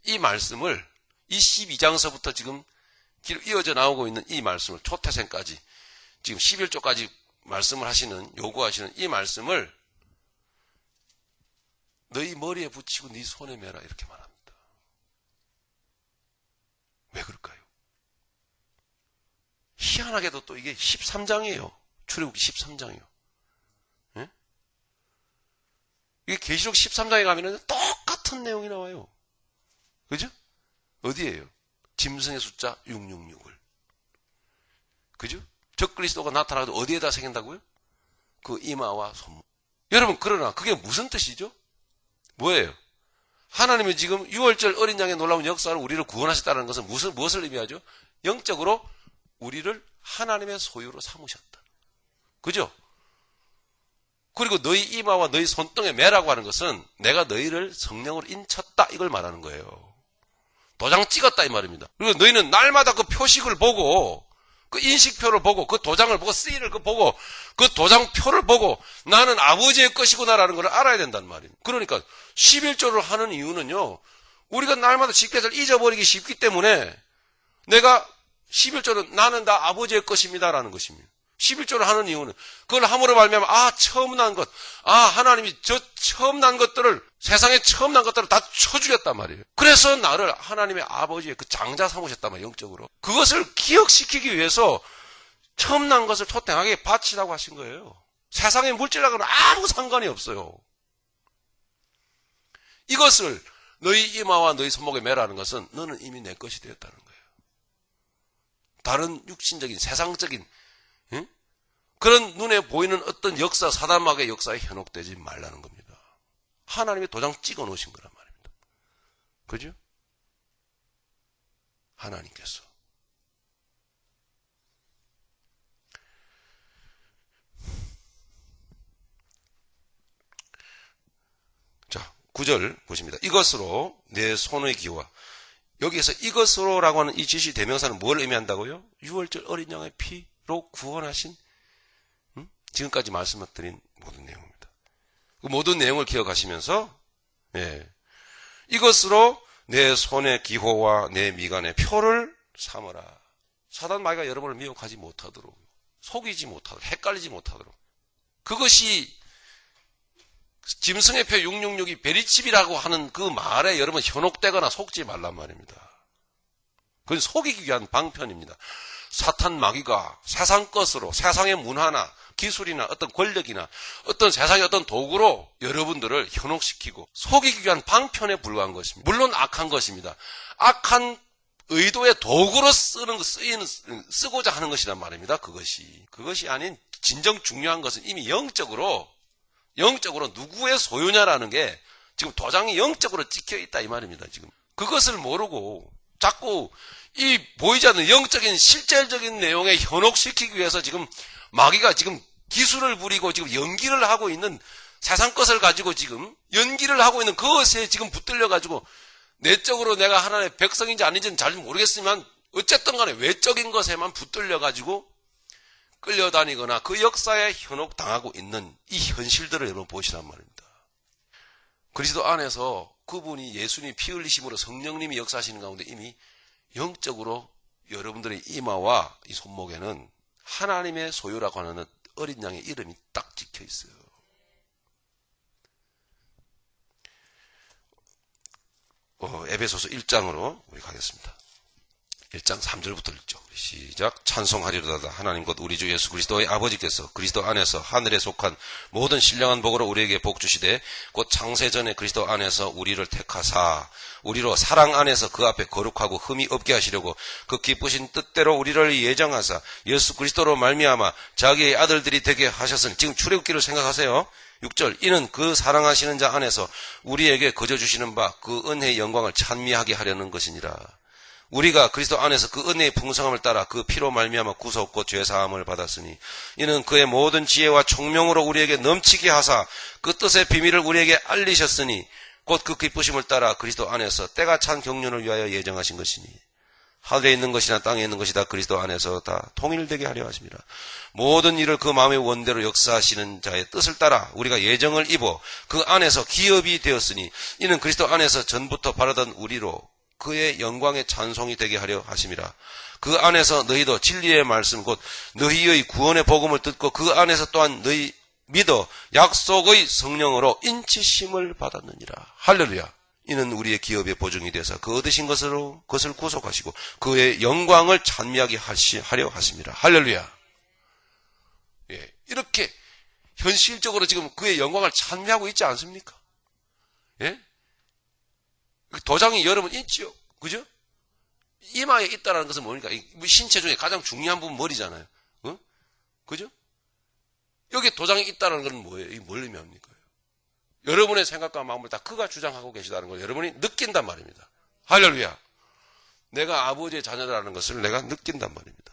이 말씀을 이 12장서부터 지금 이어져 나오고 있는 이 말씀을 초태생까지 지금 11조까지 말씀을 하시는 요구하시는 이 말씀을 너희 머리에 붙이고 네 손에 매라 이렇게 말합니다. 왜 그럴까요? 희한하게도 또 이게 13장이에요. 출애굽기 13장이에요. 예? 이게 계시록 13장에 가면은 똑같은 내용이 나와요. 그죠? 어디예요? 짐승의 숫자 666을. 그죠? 적그리스도가 나타나도 어디에다 새긴다고요? 그 이마와 손목. 여러분, 그러나 그게 무슨 뜻이죠? 뭐예요? 하나님이 지금 6월절 어린 양의 놀라운 역사로 우리를 구원하셨다는 것은 무엇을 의미하죠? 영적으로 우리를 하나님의 소유로 삼으셨다. 그죠? 그리고 너희 이마와 너희 손등에 매라고 하는 것은 내가 너희를 성령으로 인쳤다 이걸 말하는 거예요. 도장 찍었다 이 말입니다. 그리고 너희는 날마다 그 표식을 보고 그 인식표를 보고 그 도장을 보고 쓰이를 보고 그 도장표를 보고 나는 아버지의 것이구나라는 걸 알아야 된다는 말이에요. 그러니까 11조를 하는 이유는요. 우리가 날마다 직계를 잊어버리기 쉽기 때문에 내가 11조는 나는 다 아버지의 것입니다라는 것입니다. 11조를 하는 이유는 그걸 함으로 말미암아 처음 난 것, 하나님이 저 처음 난 것들을, 세상에 처음 난 것들을 다 쳐주겠단 말이에요. 그래서 나를 하나님의 아버지의 그 장자 삼으셨단 말이에요. 영적으로. 그것을 기억시키기 위해서 처음 난 것을 토탱하게 바치라고 하신 거예요. 세상의 물질하고는 아무 상관이 없어요. 이것을 너희 이마와 너희 손목에 매라는 것은 너는 이미 내 것이 되었다는 거예요. 다른 육신적인 세상적인 그런 눈에 보이는 어떤 역사, 사단마귀의 역사에 현혹되지 말라는 겁니다. 하나님이 도장 찍어 놓으신 거란 말입니다. 그죠? 하나님께서. 자, 9절 보십니다. 이것으로 내 손의 기와, 여기에서 이것으로라고 하는 이 지시 대명사는 뭘 의미한다고요? 유월절 어린 양의 피로 구원하신, 지금까지 말씀드린 모든 내용입니다. 그 모든 내용을 기억하시면서, 이것으로 내 손의 기호와 내 미간의 표를 삼어라. 사단 마귀가 여러분을 미혹하지 못하도록, 속이지 못하도록, 헷갈리지 못하도록. 그것이 짐승의 표 666이 베리칩이라고 하는 그 말에 여러분 현혹되거나 속지 말란 말입니다. 그건 속이기 위한 방편입니다. 사탄 마귀가 세상 것으로, 세상의 문화나 기술이나 어떤 권력이나 어떤 세상의 어떤 도구로 여러분들을 현혹시키고 속이기 위한 방편에 불과한 것입니다. 물론 악한 것입니다. 악한 의도의 도구로 쓰고자 하는 것이란 말입니다. 그것이 아닌 진정 중요한 것은 이미 영적으로 누구의 소유냐라는 게 지금 도장이 영적으로 찍혀 있다 이 말입니다. 지금 그것을 모르고 자꾸 이 보이지 않는 영적인 실질적인 내용에 현혹시키기 위해서 지금 마귀가 지금 기술을 부리고 지금 연기를 하고 있는, 세상 것을 가지고 지금 연기를 하고 있는 그것에 지금 붙들려 가지고 내적으로 내가 하나님의 백성인지 아닌지는 잘 모르겠지만 어쨌든 간에 외적인 것에만 붙들려 가지고 끌려다니거나 그 역사에 현혹당하고 있는 이 현실들을 여러분 보시란 말입니다. 그리스도 안에서 그분이 예수님이 피 흘리심으로 성령님이 역사하시는 가운데 이미 영적으로 여러분들의 이마와 이 손목에는 하나님의 소유라고 하는 어린 양의 이름이 딱 찍혀 있어요. 에베소서 1장으로 우리 가겠습니다. 1장 3절부터 읽죠. 시작. 찬송하리로다. 하나님 곧 우리 주 예수 그리스도의 아버지께서 그리스도 안에서 하늘에 속한 모든 신령한 복으로 우리에게 복 주시되 곧 창세전에 그리스도 안에서 우리를 택하사 우리로 사랑 안에서 그 앞에 거룩하고 흠이 없게 하시려고 그 기쁘신 뜻대로 우리를 예정하사 예수 그리스도로 말미암아 자기의 아들들이 되게 하셨으니, 지금 출애굽기를 생각하세요. 6절. 이는 그 사랑하시는 자 안에서 우리에게 거저 주시는 바 그 은혜의 영광을 찬미하게 하려는 것이니라. 우리가 그리스도 안에서 그 은혜의 풍성함을 따라 그 피로 말미암아 구속 곧 죄사함을 받았으니, 이는 그의 모든 지혜와 총명으로 우리에게 넘치게 하사 그 뜻의 비밀을 우리에게 알리셨으니 곧 그 기쁘심을 따라 그리스도 안에서 때가 찬 경륜을 위하여 예정하신 것이니, 하늘에 있는 것이나 땅에 있는 것이 다 그리스도 안에서 다 통일되게 하려 하십니다. 모든 일을 그 마음의 원대로 역사하시는 자의 뜻을 따라 우리가 예정을 입어 그 안에서 기업이 되었으니, 이는 그리스도 안에서 전부터 바라던 우리로 그의 영광의 찬송이 되게 하려 하심이라. 그 안에서 너희도 진리의 말씀 곧 너희의 구원의 복음을 듣고 그 안에서 또한 너희 믿어 약속의 성령으로 인치심을 받았느니라. 할렐루야. 이는 우리의 기업의 보증이 되어서 그 얻으신 것으로 그것을 구속하시고 그의 영광을 찬미하게 하려 하십니다. 할렐루야. 이렇게 현실적으로 지금 그의 영광을 찬미하고 있지 않습니까? 도장이 여러분 있죠? 그죠? 이마에 있다는 것은 뭡니까? 신체 중에 가장 중요한 부분 머리잖아요. 그죠? 여기 도장이 있다는 건 뭐예요? 이 뭘 의미합니까? 여러분의 생각과 마음을 다 그가 주장하고 계시다는 걸 여러분이 느낀단 말입니다. 할렐루야. 내가 아버지의 자녀라는 것을 내가 느낀단 말입니다.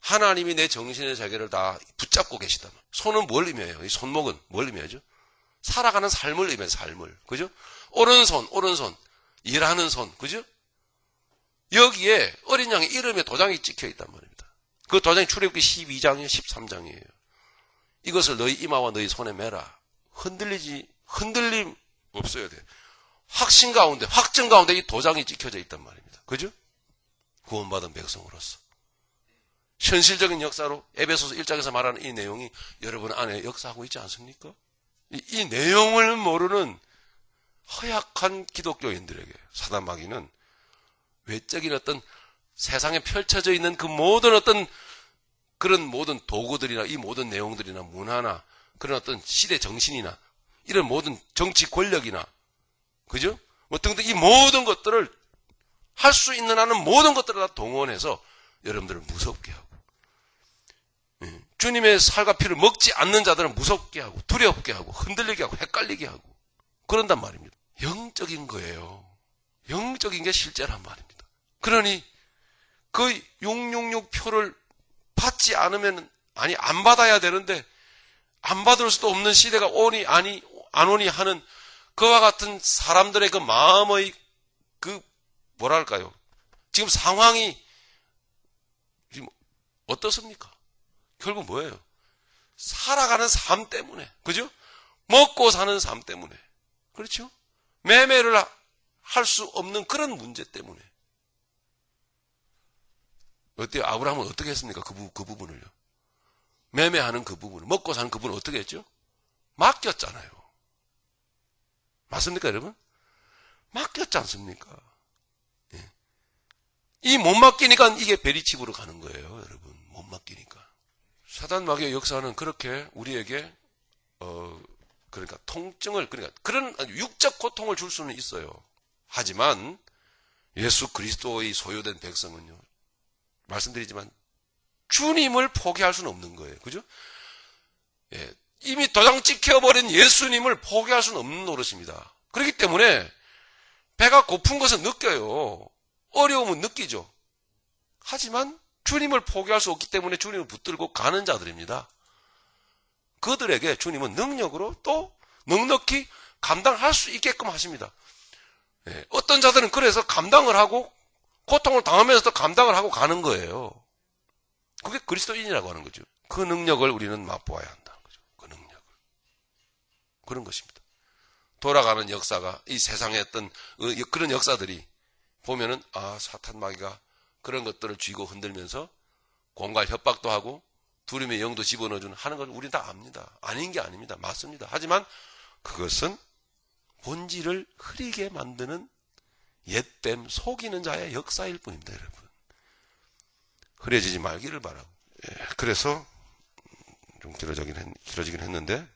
하나님이 내 정신의 세계를 다 붙잡고 계시단 말이에요. 손은 뭘 의미해요? 이 손목은 뭘 의미하죠? 살아가는 삶을 의미해요. 삶을. 그죠? 오른손, 일하는 손, 그죠? 여기에 어린 양의 이름에 도장이 찍혀 있단 말입니다. 그 도장이 출애굽기 12장이에요, 13장이에요. 이것을 너희 이마와 너희 손에 매라. 흔들림 없어야 돼. 확신 가운데, 확증 가운데 이 도장이 찍혀져 있단 말입니다. 그죠? 구원받은 백성으로서. 현실적인 역사로 에베소서 1장에서 말하는 이 내용이 여러분 안에 역사하고 있지 않습니까? 이 내용을 모르는 허약한 기독교인들에게 사단마귀는 외적인 어떤 세상에 펼쳐져 있는 그 모든 어떤 그런 모든 도구들이나 이 모든 내용들이나 문화나 그런 어떤 시대 정신이나 이런 모든 정치 권력이나 그죠? 뭐 등등 이 모든 것들을 할 수 있는 한은 모든 것들을 다 동원해서 여러분들을 무섭게 하고 주님의 살과 피를 먹지 않는 자들은 무섭게 하고 두렵게 하고 흔들리게 하고 헷갈리게 하고 그런단 말입니다. 영적인 거예요. 영적인 게 실제란 말입니다. 그러니 그 666표를 받지 않으면 안 받아야 되는데 안 받을 수도 없는 시대가 오니 안 오니 하는 그와 같은 사람들의 그 마음의 그 뭐랄까요? 지금 상황이 지금 어떻습니까? 결국 뭐예요? 살아가는 삶 때문에, 그죠? 먹고 사는 삶 때문에, 그렇죠? 매매를 할 수 없는 그런 문제 때문에. 어때요? 아브라함은 어떻게 했습니까? 그 부분을요. 매매하는 그 부분을, 먹고 사는 그 부분을 어떻게 했죠? 맡겼잖아요. 맞습니까, 여러분? 맡겼지 않습니까? 예. 이 못 맡기니까 이게 베리칩으로 가는 거예요, 여러분. 못 맡기니까. 사단 마귀의 역사는 그렇게 우리에게 그러니까 통증을 그러니까 그런 육적 고통을 줄 수는 있어요. 하지만 예수 그리스도의 소유된 백성은요. 말씀드리지만 주님을 포기할 수는 없는 거예요. 그죠? 예, 이미 도장 찍혀버린 예수님을 포기할 수는 없는 노릇입니다. 그렇기 때문에 배가 고픈 것은 느껴요. 어려움은 느끼죠. 하지만 주님을 포기할 수 없기 때문에 주님을 붙들고 가는 자들입니다. 그들에게 주님은 능력으로 또 넉넉히 감당할 수 있게끔 하십니다. 예, 어떤 자들은 그래서 감당을 하고 고통을 당하면서도 감당을 하고 가는 거예요. 그게 그리스도인이라고 하는 거죠. 그 능력을 우리는 맛보아야 한다는 거죠. 그 능력을. 그런 것입니다. 돌아가는 역사가 이 세상에 어떤 그런 역사들이 보면은 사탄 마귀가 그런 것들을 쥐고 흔들면서 공갈 협박도 하고 두려움의 영도 집어넣어주는 하는 걸 우리는 다 압니다. 아닌 게 아닙니다. 맞습니다. 하지만 그것은 본질을 흐리게 만드는 옛뱀 속이는 자의 역사일 뿐입니다. 여러분. 흐려지지 말기를 바라고. 예, 그래서 좀 길어지긴 했는데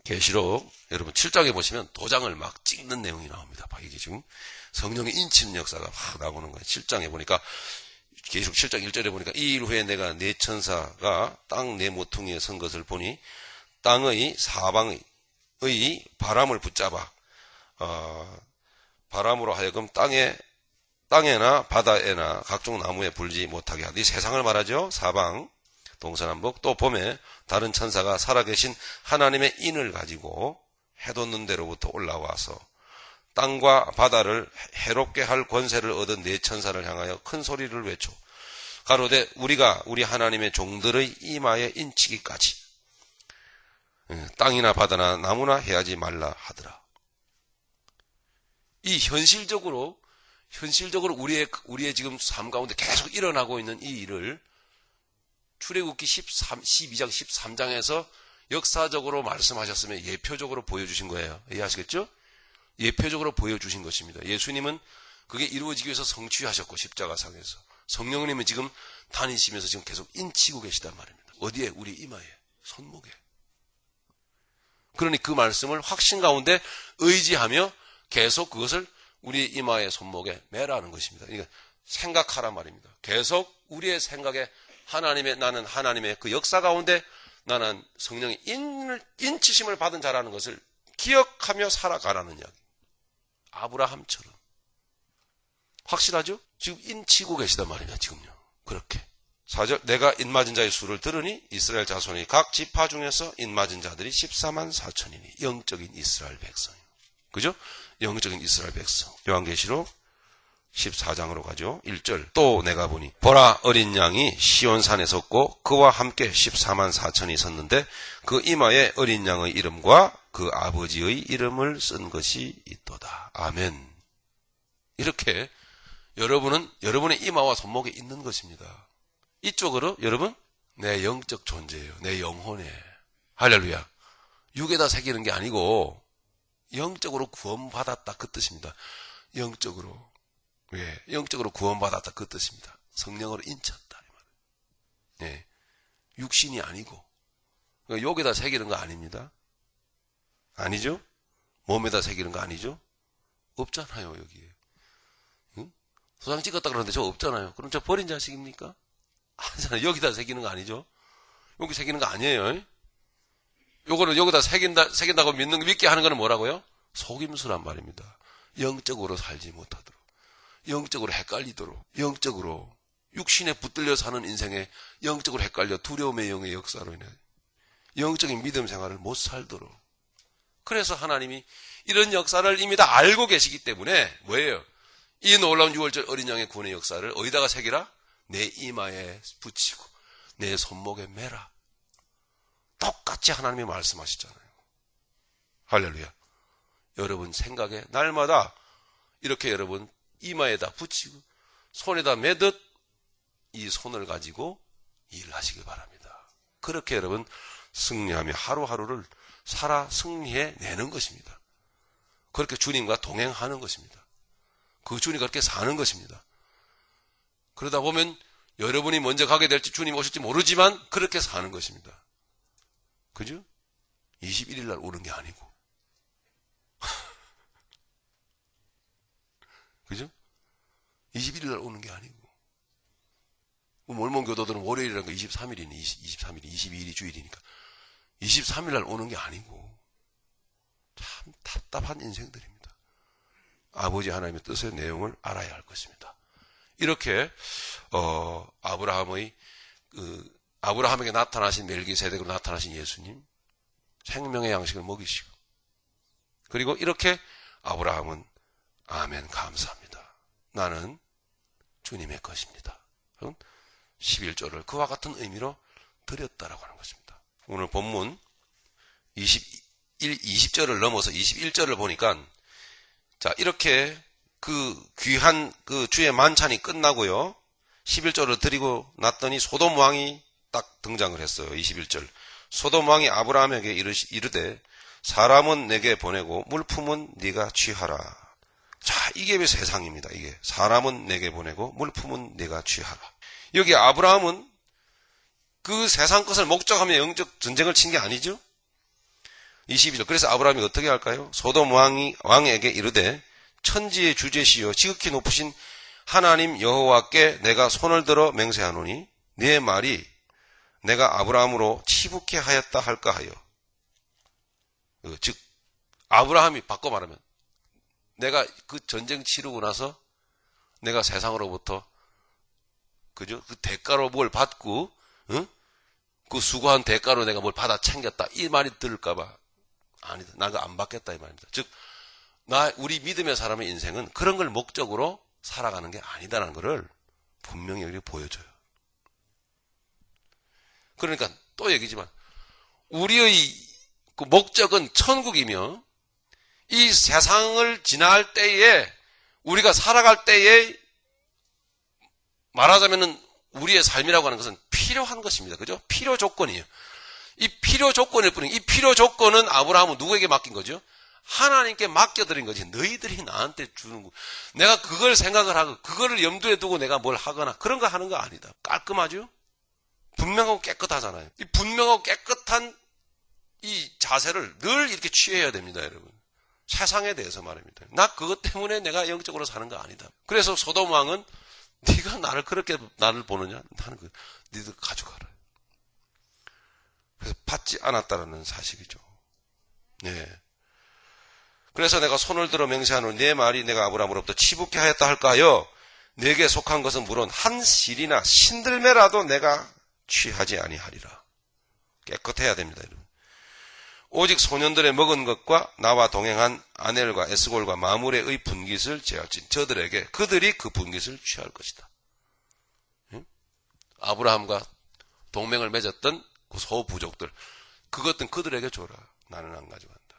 계시록 여러분 7장에 보시면 도장을 막 찍는 내용이 나옵니다. 이게 지금 성령의 인치는 역사가 막 나오는 거예요. 7장에 보니까 계시록 7장 1절에 보니까 이 일 후에 내가 네 천사가 땅 네 모퉁이에 선 것을 보니 땅의 사방의 바람을 붙잡아 바람으로 하여금 땅에나 바다에나 각종 나무에 불지 못하게 하되 이 세상을 말하죠. 사방 동서남북 또 봄에 다른 천사가 살아계신 하나님의 인을 가지고 해돋는 데로부터 올라와서 땅과 바다를 해롭게 할 권세를 얻은 네 천사를 향하여 큰 소리를 외쳐 가로되 우리가 우리 하나님의 종들의 이마에 인치기까지 땅이나 바다나 나무나 해하지 말라 하더라. 이 현실적으로 우리의 지금 삶 가운데 계속 일어나고 있는 이 일을 출애굽기 12장 13장에서 역사적으로 말씀하셨으면 예표적으로 보여주신 거예요. 이해하시겠죠? 예표적으로 보여주신 것입니다. 예수님은 그게 이루어지기 위해서 성취하셨고 십자가상에서 성령님은 지금 다니시면서 지금 계속 인치고 계시단 말입니다. 어디에? 우리 이마에, 손목에. 그러니 그 말씀을 확신 가운데 의지하며 계속 그것을 우리 이마에 손목에 매라는 것입니다. 그러니까 생각하란 말입니다. 계속 우리의 생각에 나는 하나님의 그 역사 가운데 나는 성령의 인치심을 받은 자라는 것을 기억하며 살아가라는 이야기. 아브라함처럼. 확실하죠? 지금 인치고 계시단 말이냐, 지금요. 그렇게. 4절, 내가 인맞은 자의 수를 들으니 이스라엘 자손이 각 지파 중에서 인맞은 자들이 14만 4천이니 영적인 이스라엘 백성. 그죠? 영적인 이스라엘 백성. 요한계시록 14장으로 가죠. 1절. 또 내가 보니 보라 어린 양이 시온산에 섰고 그와 함께 14만 4천이 섰는데 그 이마에 어린 양의 이름과 그 아버지의 이름을 쓴 것이 있도다. 아멘. 이렇게 여러분은 여러분의 이마와 손목에 있는 것입니다. 이쪽으로 여러분 내 영적 존재예요. 내 영혼에. 할렐루야. 육에다 새기는 게 아니고 영적으로 구원받았다 그 뜻입니다. 영적으로. 예, 영적으로 구원받았다 그 뜻입니다. 성령으로 인쳤다. 예, 육신이 아니고 여기다 새기는 거 아닙니다. 아니죠? 몸에다 새기는 거 아니죠? 없잖아요 여기에. 응? 소장 찍었다 그러는데 저 없잖아요. 그럼 저 버린 자식입니까? 아니잖아요. 여기다 새기는 거 아니죠? 여기 새기는 거 아니에요. 요거는 여기다 새긴다고 믿게 하는 거는 뭐라고요? 속임수란 말입니다. 영적으로 살지 못하도록, 영적으로 헷갈리도록, 영적으로 육신에 붙들려 사는 인생에 영적으로 헷갈려 두려움의 영의 역사로 인해 영적인 믿음 생활을 못 살도록. 그래서 하나님이 이런 역사를 이미 다 알고 계시기 때문에 뭐예요? 이 놀라운 6월절 어린 양의 구원의 역사를 어디다가 새기라? 내 이마에 붙이고 내 손목에 매라. 똑같이 하나님이 말씀하시잖아요. 할렐루야. 여러분 생각에 날마다 이렇게 여러분 이마에다 붙이고 손에다 매듯 이 손을 가지고 일하시기 바랍니다. 그렇게 여러분 승리하며 하루하루를 살아 승리해 내는 것입니다. 그렇게 주님과 동행하는 것입니다. 그 주님이 그렇게 사는 것입니다. 그러다 보면 여러분이 먼저 가게 될지 주님 오실지 모르지만 그렇게 사는 것입니다. 그죠? 21일 날 오는 게 아니고. 그죠? 21일 날 오는 게 아니고. 몰몬 교도들은 월요일이라는 거 23일이니, 23일이, 22일이 주일이니까. 23일 날 오는 게 아니고. 참 답답한 인생들입니다. 아버지 하나님의 뜻의 내용을 알아야 할 것입니다. 이렇게, 아브라함에게 나타나신 멜기세덱으로 나타나신 예수님, 생명의 양식을 먹이시고, 그리고 이렇게 아브라함은 아멘 감사합니다. 나는 주님의 것입니다. 11조를 그와 같은 의미로 드렸다라고 하는 것입니다. 오늘 본문 20절을 넘어서 21절을 보니까 자, 이렇게 그 귀한 그 주의 만찬이 끝나고요. 11조를 드리고 났더니 소돔 왕이 딱 등장을 했어요. 21절. 소돔 왕이 아브라함에게 이르되 사람은 내게 보내고 물품은 네가 취하라. 자, 이게 왜 세상입니다. 이게 사람은 내게 보내고 물품은 네가 취하라. 여기 아브라함은 그 세상 것을 목적하며 영적 전쟁을 친 게 아니죠. 22절. 그래서 아브라함이 어떻게 할까요? 소돔 왕에게 이르되 천지의 주제시여 지극히 높으신 하나님 여호와께 내가 손을 들어 맹세하노니 네 말이 내가 아브라함으로 치북케 하였다 할까 하여. 즉 아브라함이 바꿔 말하면 내가 그 전쟁 치르고 나서 내가 세상으로부터 그죠? 그 대가로 뭘 받고 그 수고한 대가로 내가 뭘 받아 챙겼다 이 말이 들을까봐 아니다. 나 그거 안 받겠다 이 말입니다. 즉 우리 믿음의 사람의 인생은 그런 걸 목적으로 살아가는 게 아니다라는 것을 분명히 여기 보여줘요. 그러니까 또 얘기지만 우리의 그 목적은 천국이며 이 세상을 지나갈 때에 우리가 살아갈 때에 말하자면은 우리의 삶이라고 하는 것은 필요한 것입니다. 그죠? 필요 조건이에요. 이 필요 조건일 뿐이에요. 이 필요 조건은 아브라함은 누구에게 맡긴 거죠? 하나님께 맡겨드린 거지. 너희들이 나한테 주는 거. 내가 그걸 생각을 하고 그거를 염두에 두고 내가 뭘 하거나 그런 거 하는 거 아니다. 깔끔하죠? 분명하고 깨끗하잖아요. 이 분명하고 깨끗한 이 자세를 늘 이렇게 취해야 됩니다, 여러분. 세상에 대해서 말입니다. 나 그것 때문에 내가 영적으로 사는 거 아니다. 그래서 소돔 왕은 네가 나를 그렇게 나를 보느냐? 나는 니들 가져가라. 그래서 받지 않았다라는 사실이죠. 네. 그래서 내가 손을 들어 맹세하노니 내 말이 내가 아브라함으로부터 치북게 하였다 할까 하여 내게 속한 것은 물론 한 실이나 신들매라도 내가 취하지 아니하리라. 깨끗해야 됩니다, 여러분. 오직 소년들의 먹은 것과 나와 동행한 아넬과 에스골과 마므레의 분깃을 제할진 저들에게 그들이 그 분깃을 취할 것이다. 응? 아브라함과 동맹을 맺었던 그 소부족들 그것들은 그들에게 줘라. 나는 안 가져간다.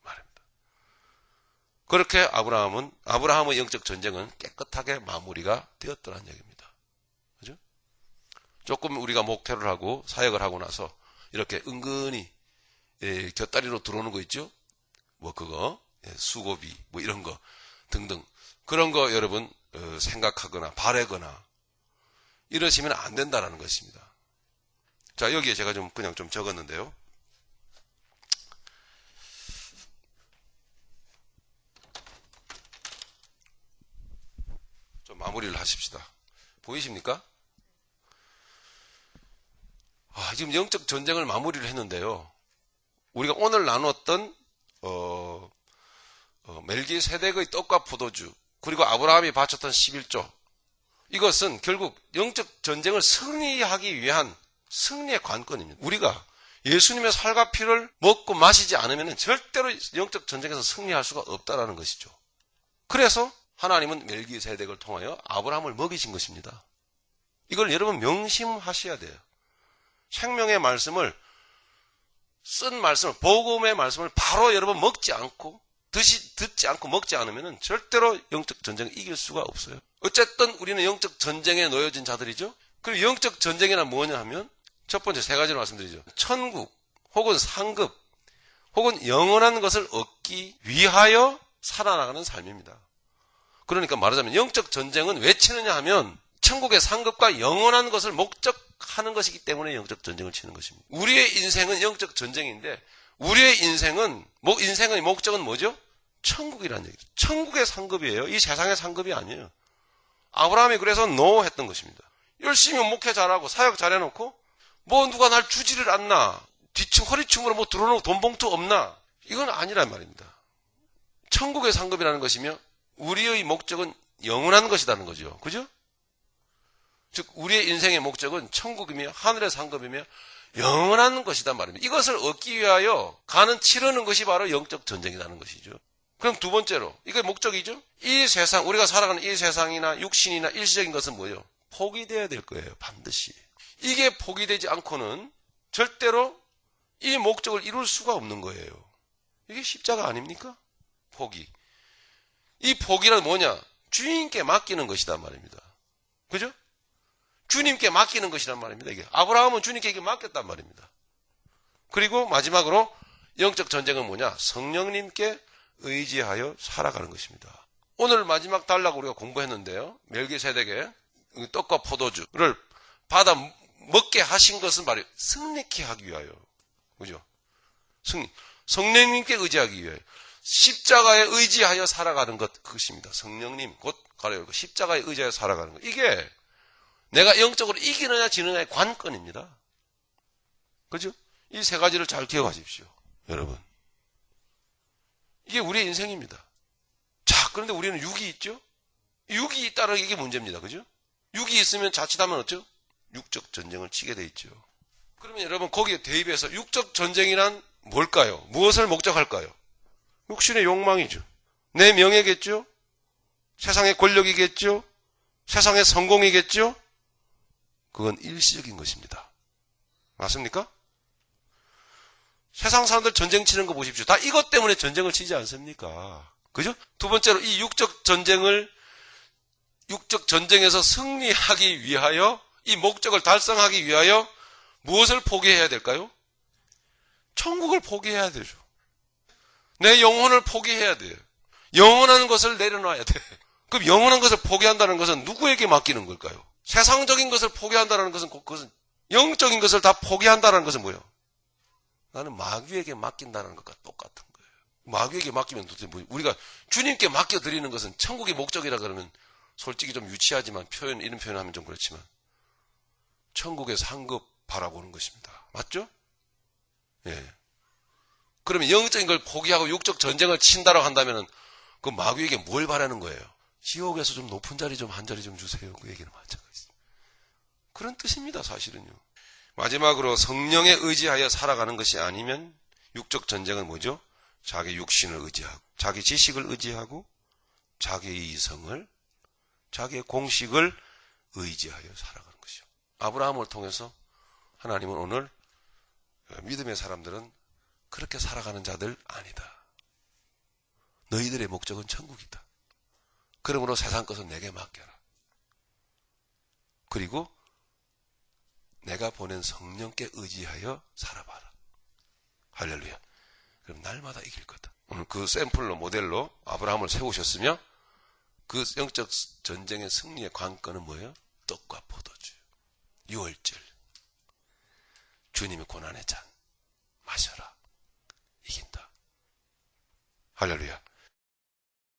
말입니다. 그렇게 아브라함의 영적 전쟁은 깨끗하게 마무리가 되었더라는 얘기입니다. 그죠? 조금 우리가 목회를 하고 사역을 하고 나서 이렇게 은근히 곁다리로 들어오는 거 있죠? 뭐 그거 수고비 뭐 이런 거 등등 그런 거 여러분 생각하거나 바라거나 이러시면 안 된다라는 것입니다. 자, 여기에 제가 그냥 좀 적었는데요. 좀 마무리를 하십시다. 보이십니까? 지금 영적 전쟁을 마무리를 했는데요. 우리가 오늘 나눴던 멜기세덱의 떡과 포도주 그리고 아브라함이 바쳤던 11조 이것은 결국 영적 전쟁을 승리하기 위한 승리의 관건입니다. 우리가 예수님의 살과 피를 먹고 마시지 않으면 절대로 영적 전쟁에서 승리할 수가 없다는 것이죠. 그래서 하나님은 멜기세덱을 통하여 아브라함을 먹이신 것입니다. 이걸 여러분 명심하셔야 돼요. 생명의 말씀을 쓴 말씀을 복음의 말씀을 바로 여러분 먹지 않고 듣지 않고 먹지 않으면 절대로 영적 전쟁을 이길 수가 없어요. 어쨌든 우리는 영적 전쟁에 놓여진 자들이죠. 그리고 영적 전쟁이란 뭐냐 하면 첫 번째 세 가지를 말씀드리죠. 천국 혹은 상급 혹은 영원한 것을 얻기 위하여 살아나가는 삶입니다. 그러니까 말하자면 영적 전쟁은 왜 치느냐 하면 천국의 상급과 영원한 것을 목적하는 것이기 때문에 영적 전쟁을 치는 것입니다. 우리의 인생은 영적 전쟁인데 우리의 인생의 목적은 뭐죠? 천국이라는 얘기죠. 천국의 상급이에요. 이 세상의 상급이 아니에요. 아브라함이 그래서 노 했던 것입니다. 열심히 목회 잘하고 사역 잘해놓고 뭐 누가 날 주지를 않나 뒤층 허리춤으로 뭐 들어오는 돈봉투 없나 이건 아니란 말입니다. 천국의 상급이라는 것이며 우리의 목적은 영원한 것이라는 거죠. 그죠? 즉 우리의 인생의 목적은 천국이며 하늘의 상급이며 영원한 것이란 말입니다. 이것을 얻기 위하여 가는 치르는 것이 바로 영적 전쟁이라는 것이죠. 그럼 두 번째로 이게 목적이죠. 이 세상 우리가 살아가는 이 세상이나 육신이나 일시적인 것은 뭐예요? 포기돼야 될 거예요. 반드시. 이게 포기되지 않고는 절대로 이 목적을 이룰 수가 없는 거예요. 이게 십자가 아닙니까? 포기. 이 포기는 뭐냐? 주인께 맡기는 것이란 말입니다. 그죠? 주님께 맡기는 것이란 말입니다. 이게 아브라함은 주님께 이게 맡겼단 말입니다. 그리고 마지막으로 영적 전쟁은 뭐냐? 성령님께 의지하여 살아가는 것입니다. 오늘 마지막 단락 우리가 공부했는데요. 멜기세덱의 떡과 포도주를 받아 먹게 하신 것은 바로 승리케 하기 위하여. 그죠? 성령님께 의지하기 위하여. 십자가에 의지하여 살아가는 것, 그것입니다. 성령님, 곧 가려 십자가에 의지하여 살아가는 것. 이게 내가 영적으로 이기느냐 지느냐의 관건입니다. 그죠? 이 세 가지를 잘 기억하십시오. 여러분. 이게 우리의 인생입니다. 자, 그런데 우리는 육이 있죠? 육이 있다는 게 이게 문제입니다. 그죠? 육이 있으면 자칫하면 어쩌? 육적 전쟁을 치게 돼 있죠. 그러면 여러분 거기에 대입해서 육적 전쟁이란 뭘까요? 무엇을 목적할까요? 육신의 욕망이죠. 내 명예겠죠? 세상의 권력이겠죠? 세상의 성공이겠죠? 그건 일시적인 것입니다. 맞습니까? 세상 사람들 전쟁 치는 거 보십시오. 다 이것 때문에 전쟁을 치지 않습니까? 그죠? 두 번째로 이 육적 전쟁에서 승리하기 위하여 이 목적을 달성하기 위하여 무엇을 포기해야 될까요? 천국을 포기해야 되죠. 내 영혼을 포기해야 돼요. 영원한 것을 내려놔야 돼. 그럼 영원한 것을 포기한다는 것은 누구에게 맡기는 걸까요? 세상적인 것을 포기한다는 것은 그것은 영적인 것을 다 포기한다는 것은 뭐예요? 나는 마귀에게 맡긴다는 것과 똑같은 거예요. 마귀에게 맡기면 도대체 뭐 우리가 주님께 맡겨드리는 것은 천국의 목적이라 그러면 솔직히 좀 유치하지만 이런 표현하면 좀 그렇지만 천국의 상급 바라보는 것입니다. 맞죠? 예. 그러면 영적인 걸 포기하고 육적 전쟁을 친다라고 한다면은 그 마귀에게 뭘 바라는 거예요? 지옥에서 좀 높은 자리 좀 한 자리 좀 주세요. 그 얘기는 마찬가지입니다. 그런 뜻입니다, 사실은요. 마지막으로 성령에 의지하여 살아가는 것이 아니면 육적 전쟁은 뭐죠? 자기 육신을 의지하고, 자기 지식을 의지하고, 자기의 이성을, 자기의 공식을 의지하여 살아가는 것이요. 아브라함을 통해서 하나님은 오늘 믿음의 사람들은 그렇게 살아가는 자들 아니다. 너희들의 목적은 천국이다. 그러므로 세상 것은 내게 맡겨라. 그리고 내가 보낸 성령께 의지하여 살아봐라. 할렐루야. 그럼 날마다 이길 거다. 오늘 그 샘플로 모델로 아브라함을 세우셨으며 그 영적 전쟁의 승리의 관건은 뭐예요? 떡과 포도주, 유월절, 주님의 고난의 잔 마셔라. 이긴다. 할렐루야.